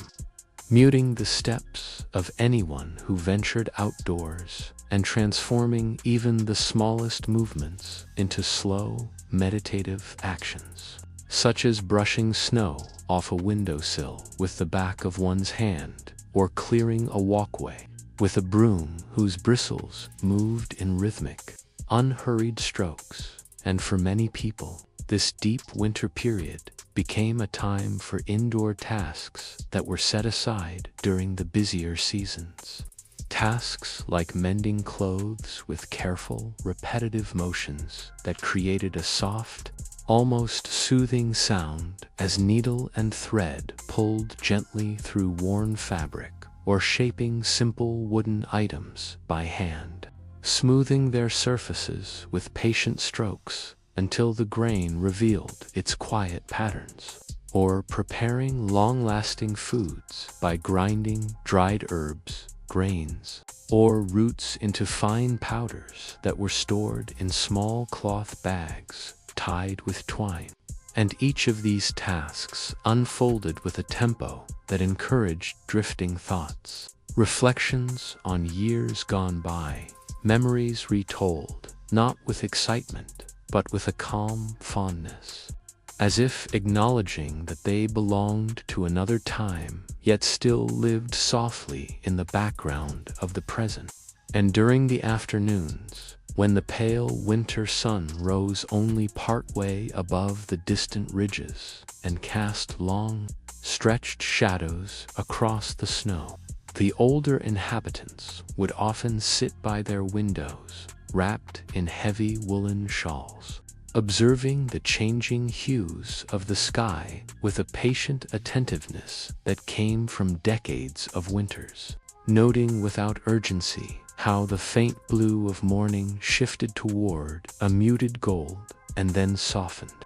muting the steps of anyone who ventured outdoors and transforming even the smallest movements into slow, meditative actions, such as brushing snow off a windowsill with the back of one's hand, or clearing a walkway with a broom whose bristles moved in rhythmic, unhurried strokes. And for many people, this deep winter period became a time for indoor tasks that were set aside during the busier seasons. Tasks like mending clothes with careful, repetitive motions that created a soft, almost soothing sound as needle and thread pulled gently through worn fabric, or shaping simple wooden items by hand, smoothing their surfaces with patient strokes until the grain revealed its quiet patterns, or preparing long-lasting foods by grinding dried herbs, grains, or roots into fine powders that were stored in small cloth bags tied with twine. And each of these tasks unfolded with a tempo that encouraged drifting thoughts, reflections on years gone by, memories retold, not with excitement, but with a calm fondness, as if acknowledging that they belonged to another time, yet still lived softly in the background of the present. And during the afternoons, when the pale winter sun rose only partway above the distant ridges and cast long, stretched shadows across the snow, the older inhabitants would often sit by their windows, wrapped in heavy woolen shawls, observing the changing hues of the sky with a patient attentiveness that came from decades of winters, noting without urgency how the faint blue of morning shifted toward a muted gold and then softened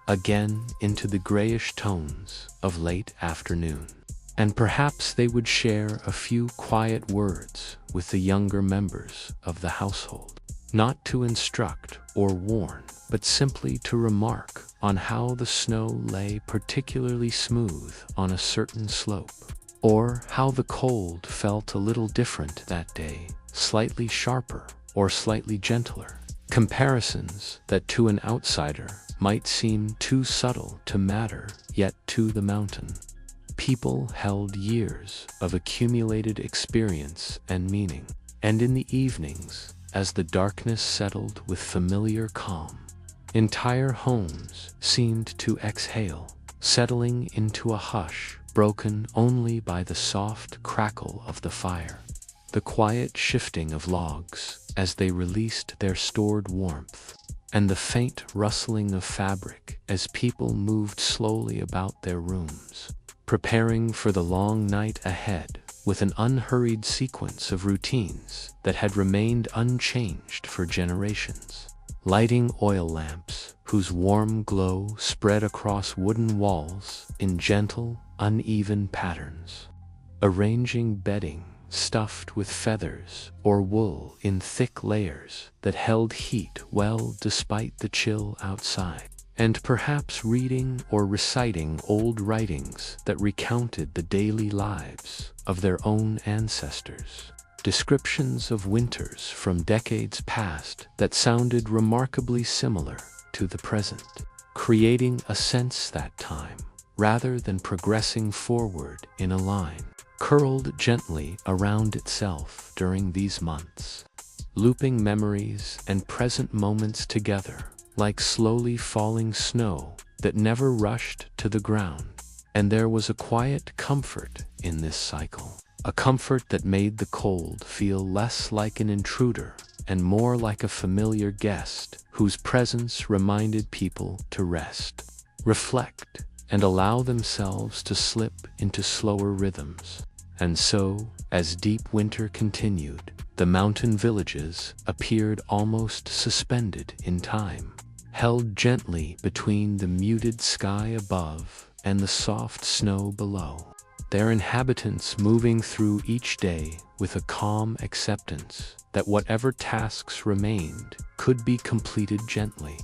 again into the grayish tones of late afternoon. And perhaps they would share a few quiet words with the younger members of the household, not to instruct or warn, but simply to remark on how the snow lay particularly smooth on a certain slope, or how the cold felt a little different that day, slightly sharper or slightly gentler. Comparisons that to an outsider might seem too subtle to matter, yet to the mountain people held years of accumulated experience and meaning. And in the evenings, as the darkness settled with familiar calm, entire homes seemed to exhale, settling into a hush broken only by the soft crackle of the fire, the quiet shifting of logs as they released their stored warmth, and the faint rustling of fabric as people moved slowly about their rooms, preparing for the long night ahead with an unhurried sequence of routines that had remained unchanged for generations. Lighting oil lamps whose warm glow spread across wooden walls in gentle, uneven patterns, arranging bedding stuffed with feathers or wool in thick layers that held heat well despite the chill outside, and perhaps reading or reciting old writings that recounted the daily lives of their own ancestors, descriptions of winters from decades past that sounded remarkably similar to the present, creating a sense that time, rather than progressing forward in a line, curled gently around itself during these months, looping memories and present moments together like slowly falling snow that never rushed to the ground. And there was a quiet comfort in this cycle, a comfort that made the cold feel less like an intruder and more like a familiar guest whose presence reminded people to rest, reflect, and allow themselves to slip into slower rhythms. And so, as deep winter continued, the mountain villages appeared almost suspended in time, held gently between the muted sky above and the soft snow below, their inhabitants moving through each day with a calm acceptance that whatever tasks remained could be completed gently,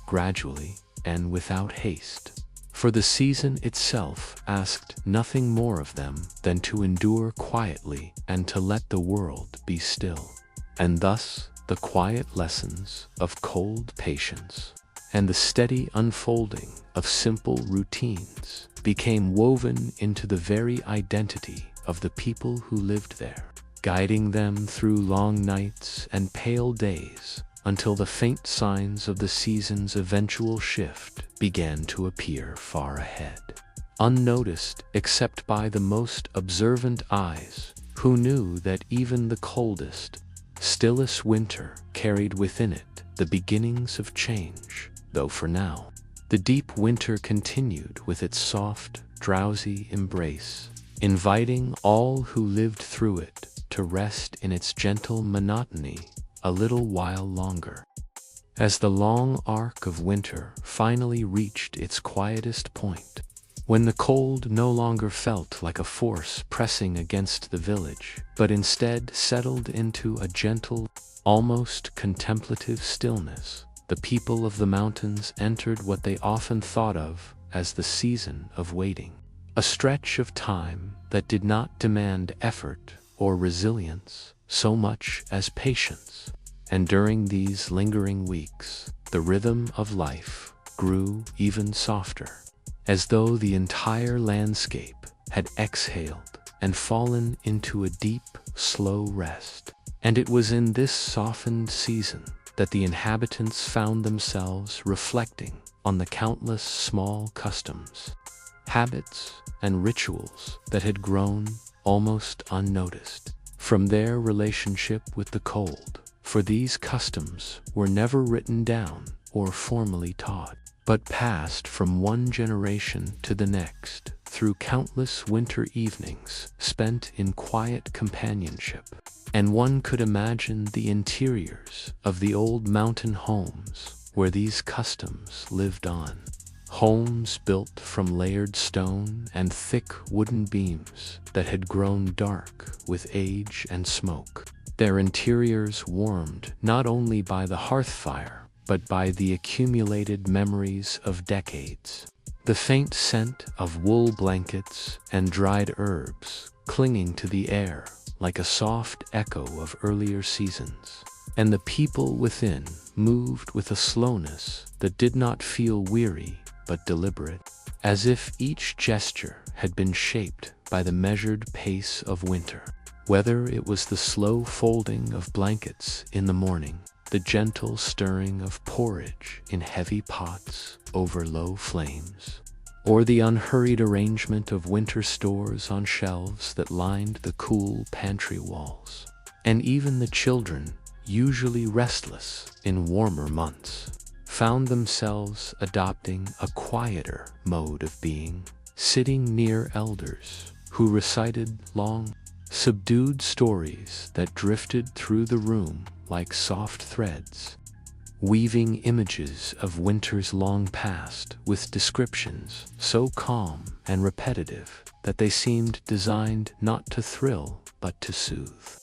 gradually, and without haste. For the season itself asked nothing more of them than to endure quietly and to let the world be still. And thus, the quiet lessons of cold patience and the steady unfolding of simple routines became woven into the very identity of the people who lived there, guiding them through long nights and pale days until the faint signs of the season's eventual shift began to appear far ahead, unnoticed except by the most observant eyes who knew that even the coldest, stillest winter carried within it the beginnings of change. Though for now, the deep winter continued with its soft, drowsy embrace, inviting all who lived through it to rest in its gentle monotony a little while longer. As the long arc of winter finally reached its quietest point, when the cold no longer felt like a force pressing against the village, but instead settled into a gentle, almost contemplative stillness, the people of the mountains entered what they often thought of as the season of waiting, a stretch of time that did not demand effort or resilience so much as patience. And during these lingering weeks, the rhythm of life grew even softer, as though the entire landscape had exhaled and fallen into a deep, slow rest. And it was in this softened season that the inhabitants found themselves reflecting on the countless small customs, habits, and rituals that had grown almost unnoticed from their relationship with the cold. For these customs were never written down or formally taught, but passed from one generation to the next through countless winter evenings spent in quiet companionship. And one could imagine the interiors of the old mountain homes where these customs lived on. Homes built from layered stone and thick wooden beams that had grown dark with age and smoke, their interiors warmed not only by the hearth fire, but by the accumulated memories of decades. The faint scent of wool blankets and dried herbs clinging to the air like a soft echo of earlier seasons. And the people within moved with a slowness that did not feel weary but deliberate, as if each gesture had been shaped by the measured pace of winter. Whether it was the slow folding of blankets in the morning, the gentle stirring of porridge in heavy pots over low flames, or the unhurried arrangement of winter stores on shelves that lined the cool pantry walls. And even the children, usually restless in warmer months, found themselves adopting a quieter mode of being, sitting near elders who recited long, subdued stories that drifted through the room like soft threads, weaving images of winters long past with descriptions so calm and repetitive that they seemed designed not to thrill but to soothe,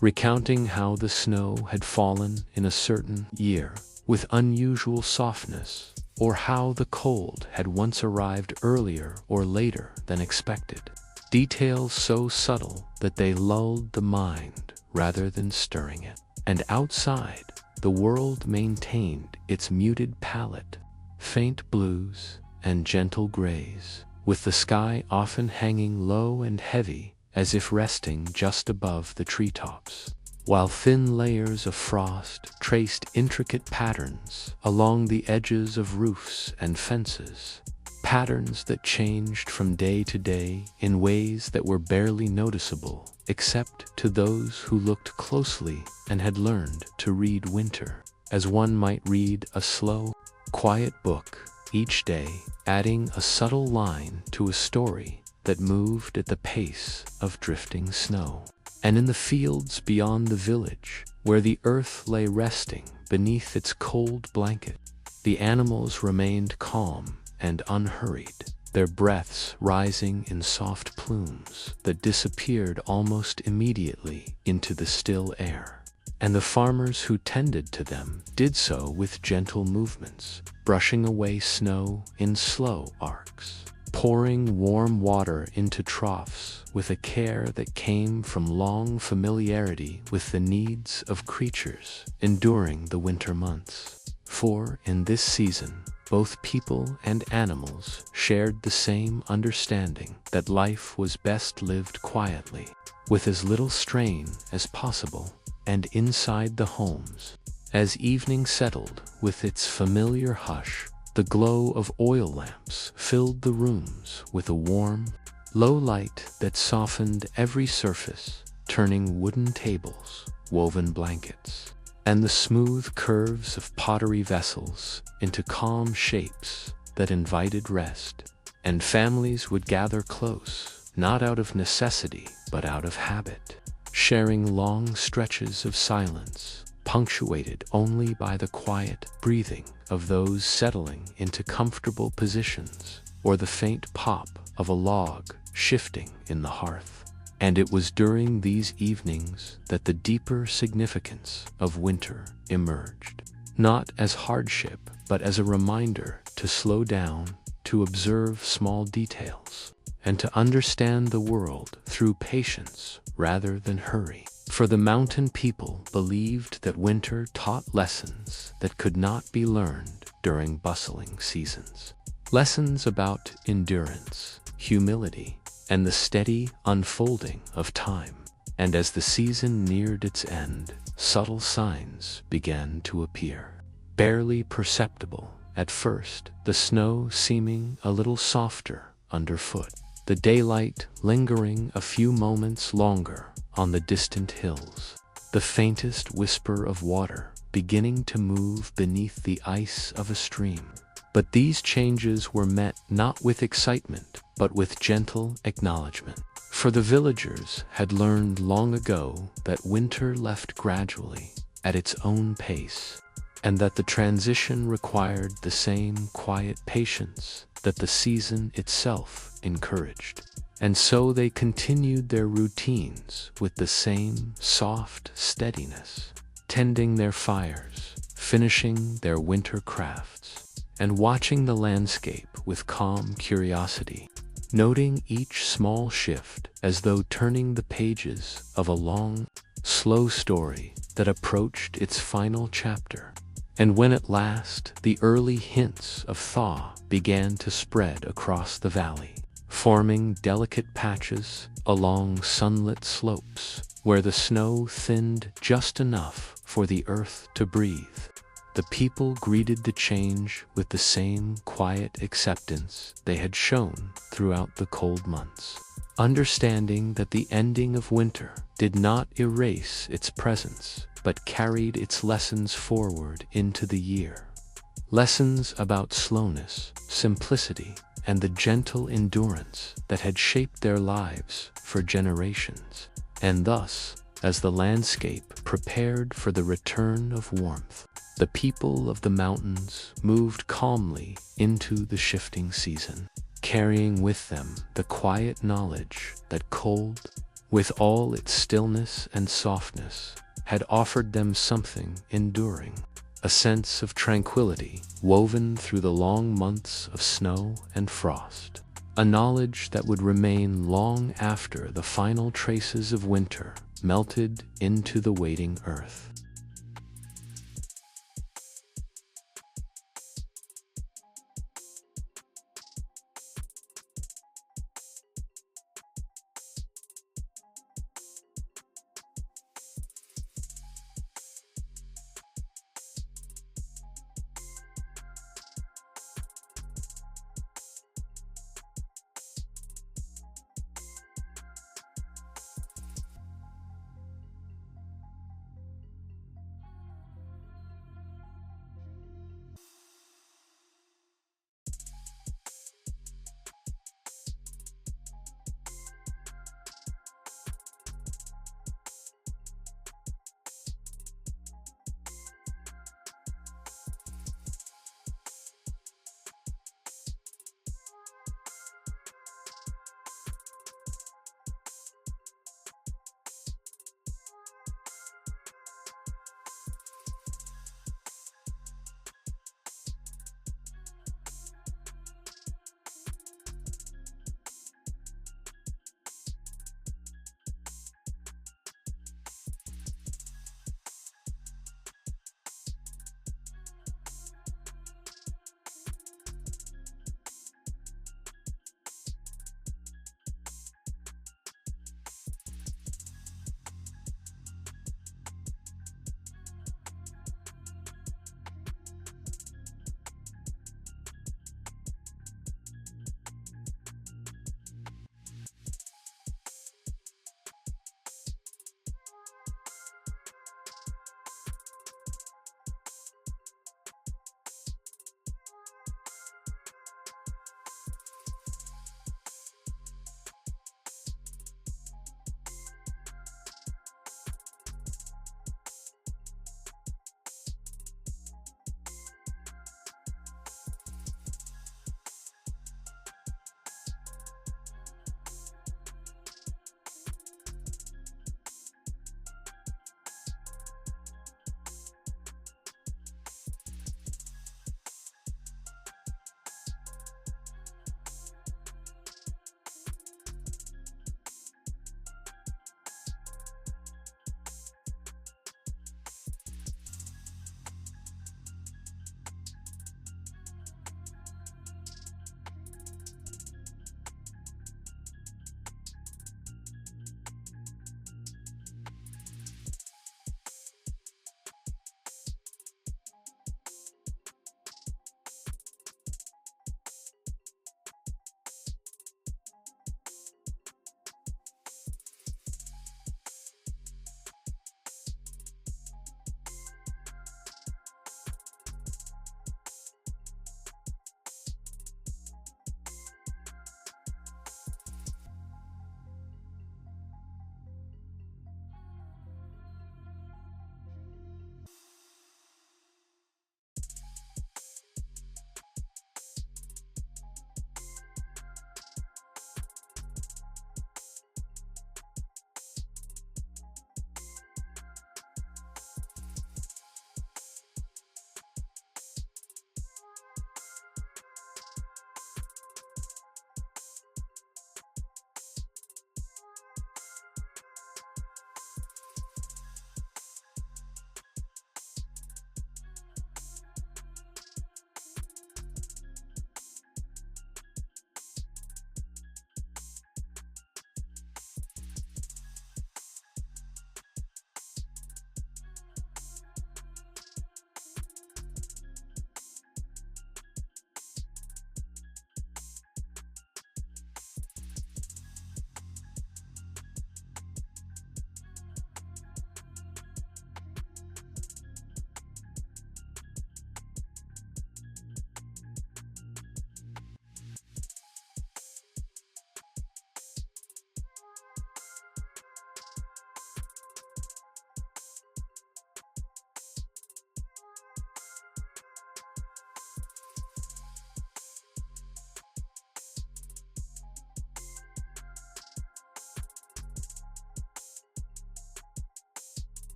recounting how the snow had fallen in a certain year with unusual softness, or how the cold had once arrived earlier or later than expected. details so subtle that they lulled the mind rather than stirring it. And outside, the world maintained its muted palette, faint blues and gentle grays, with the sky often hanging low and heavy as if resting just above the treetops, while thin layers of frost traced intricate patterns along the edges of roofs and fences, patterns that changed from day to day in ways that were barely noticeable except to those who looked closely and had learned to read winter as one might read a slow, quiet book, each day adding a subtle line to a story that moved at the pace of drifting snow. And in the fields beyond the village, where the earth lay resting beneath its cold blanket, the animals remained calm and unhurried, their breaths rising in soft plumes that disappeared almost immediately into the still air. And the farmers who tended to them did so with gentle movements, brushing away snow in slow arcs, pouring warm water into troughs with a care that came from long familiarity with the needs of creatures enduring the winter months. For in this season, both people and animals shared the same understanding that life was best lived quietly, with as little strain as possible, and inside the homes. As evening settled with its familiar hush, the glow of oil lamps filled the rooms with a warm, low light that softened every surface, turning wooden tables, woven blankets, and the smooth curves of pottery vessels into calm shapes that invited rest. And families would gather close, not out of necessity, but out of habit, sharing long stretches of silence, punctuated only by the quiet breathing of those settling into comfortable positions, or the faint pop of a log shifting in the hearth. And it was during these evenings that the deeper significance of winter emerged, not as hardship, but as a reminder to slow down, to observe small details, and to understand the world through patience rather than hurry. For the mountain people believed that winter taught lessons that could not be learned during bustling seasons. Lessons about endurance, humility, and the steady unfolding of time. And as the season neared its end, subtle signs began to appear, barely perceptible at first, the snow seeming a little softer underfoot, the daylight lingering a few moments longer on the distant hills, the faintest whisper of water beginning to move beneath the ice of a stream. But these changes were met not with excitement, but with gentle acknowledgement. For the villagers had learned long ago that winter left gradually, at its own pace, and that the transition required the same quiet patience that the season itself encouraged. And so they continued their routines with the same soft steadiness, tending their fires, finishing their winter crafts, and watching the landscape with calm curiosity, noting each small shift as though turning the pages of a long, slow story that approached its final chapter. And when at last the early hints of thaw began to spread across the valley, forming delicate patches along sunlit slopes where the snow thinned just enough for the earth to breathe, the people greeted the change with the same quiet acceptance they had shown throughout the cold months, understanding that the ending of winter did not erase its presence, but carried its lessons forward into the year. Lessons about slowness, simplicity, and the gentle endurance that had shaped their lives for generations. And thus, as the landscape prepared for the return of warmth, the people of the mountains moved calmly into the shifting season, carrying with them the quiet knowledge that cold, with all its stillness and softness, had offered them something enduring, a sense of tranquility woven through the long months of snow and frost, a knowledge that would remain long after the final traces of winter melted into the waiting earth.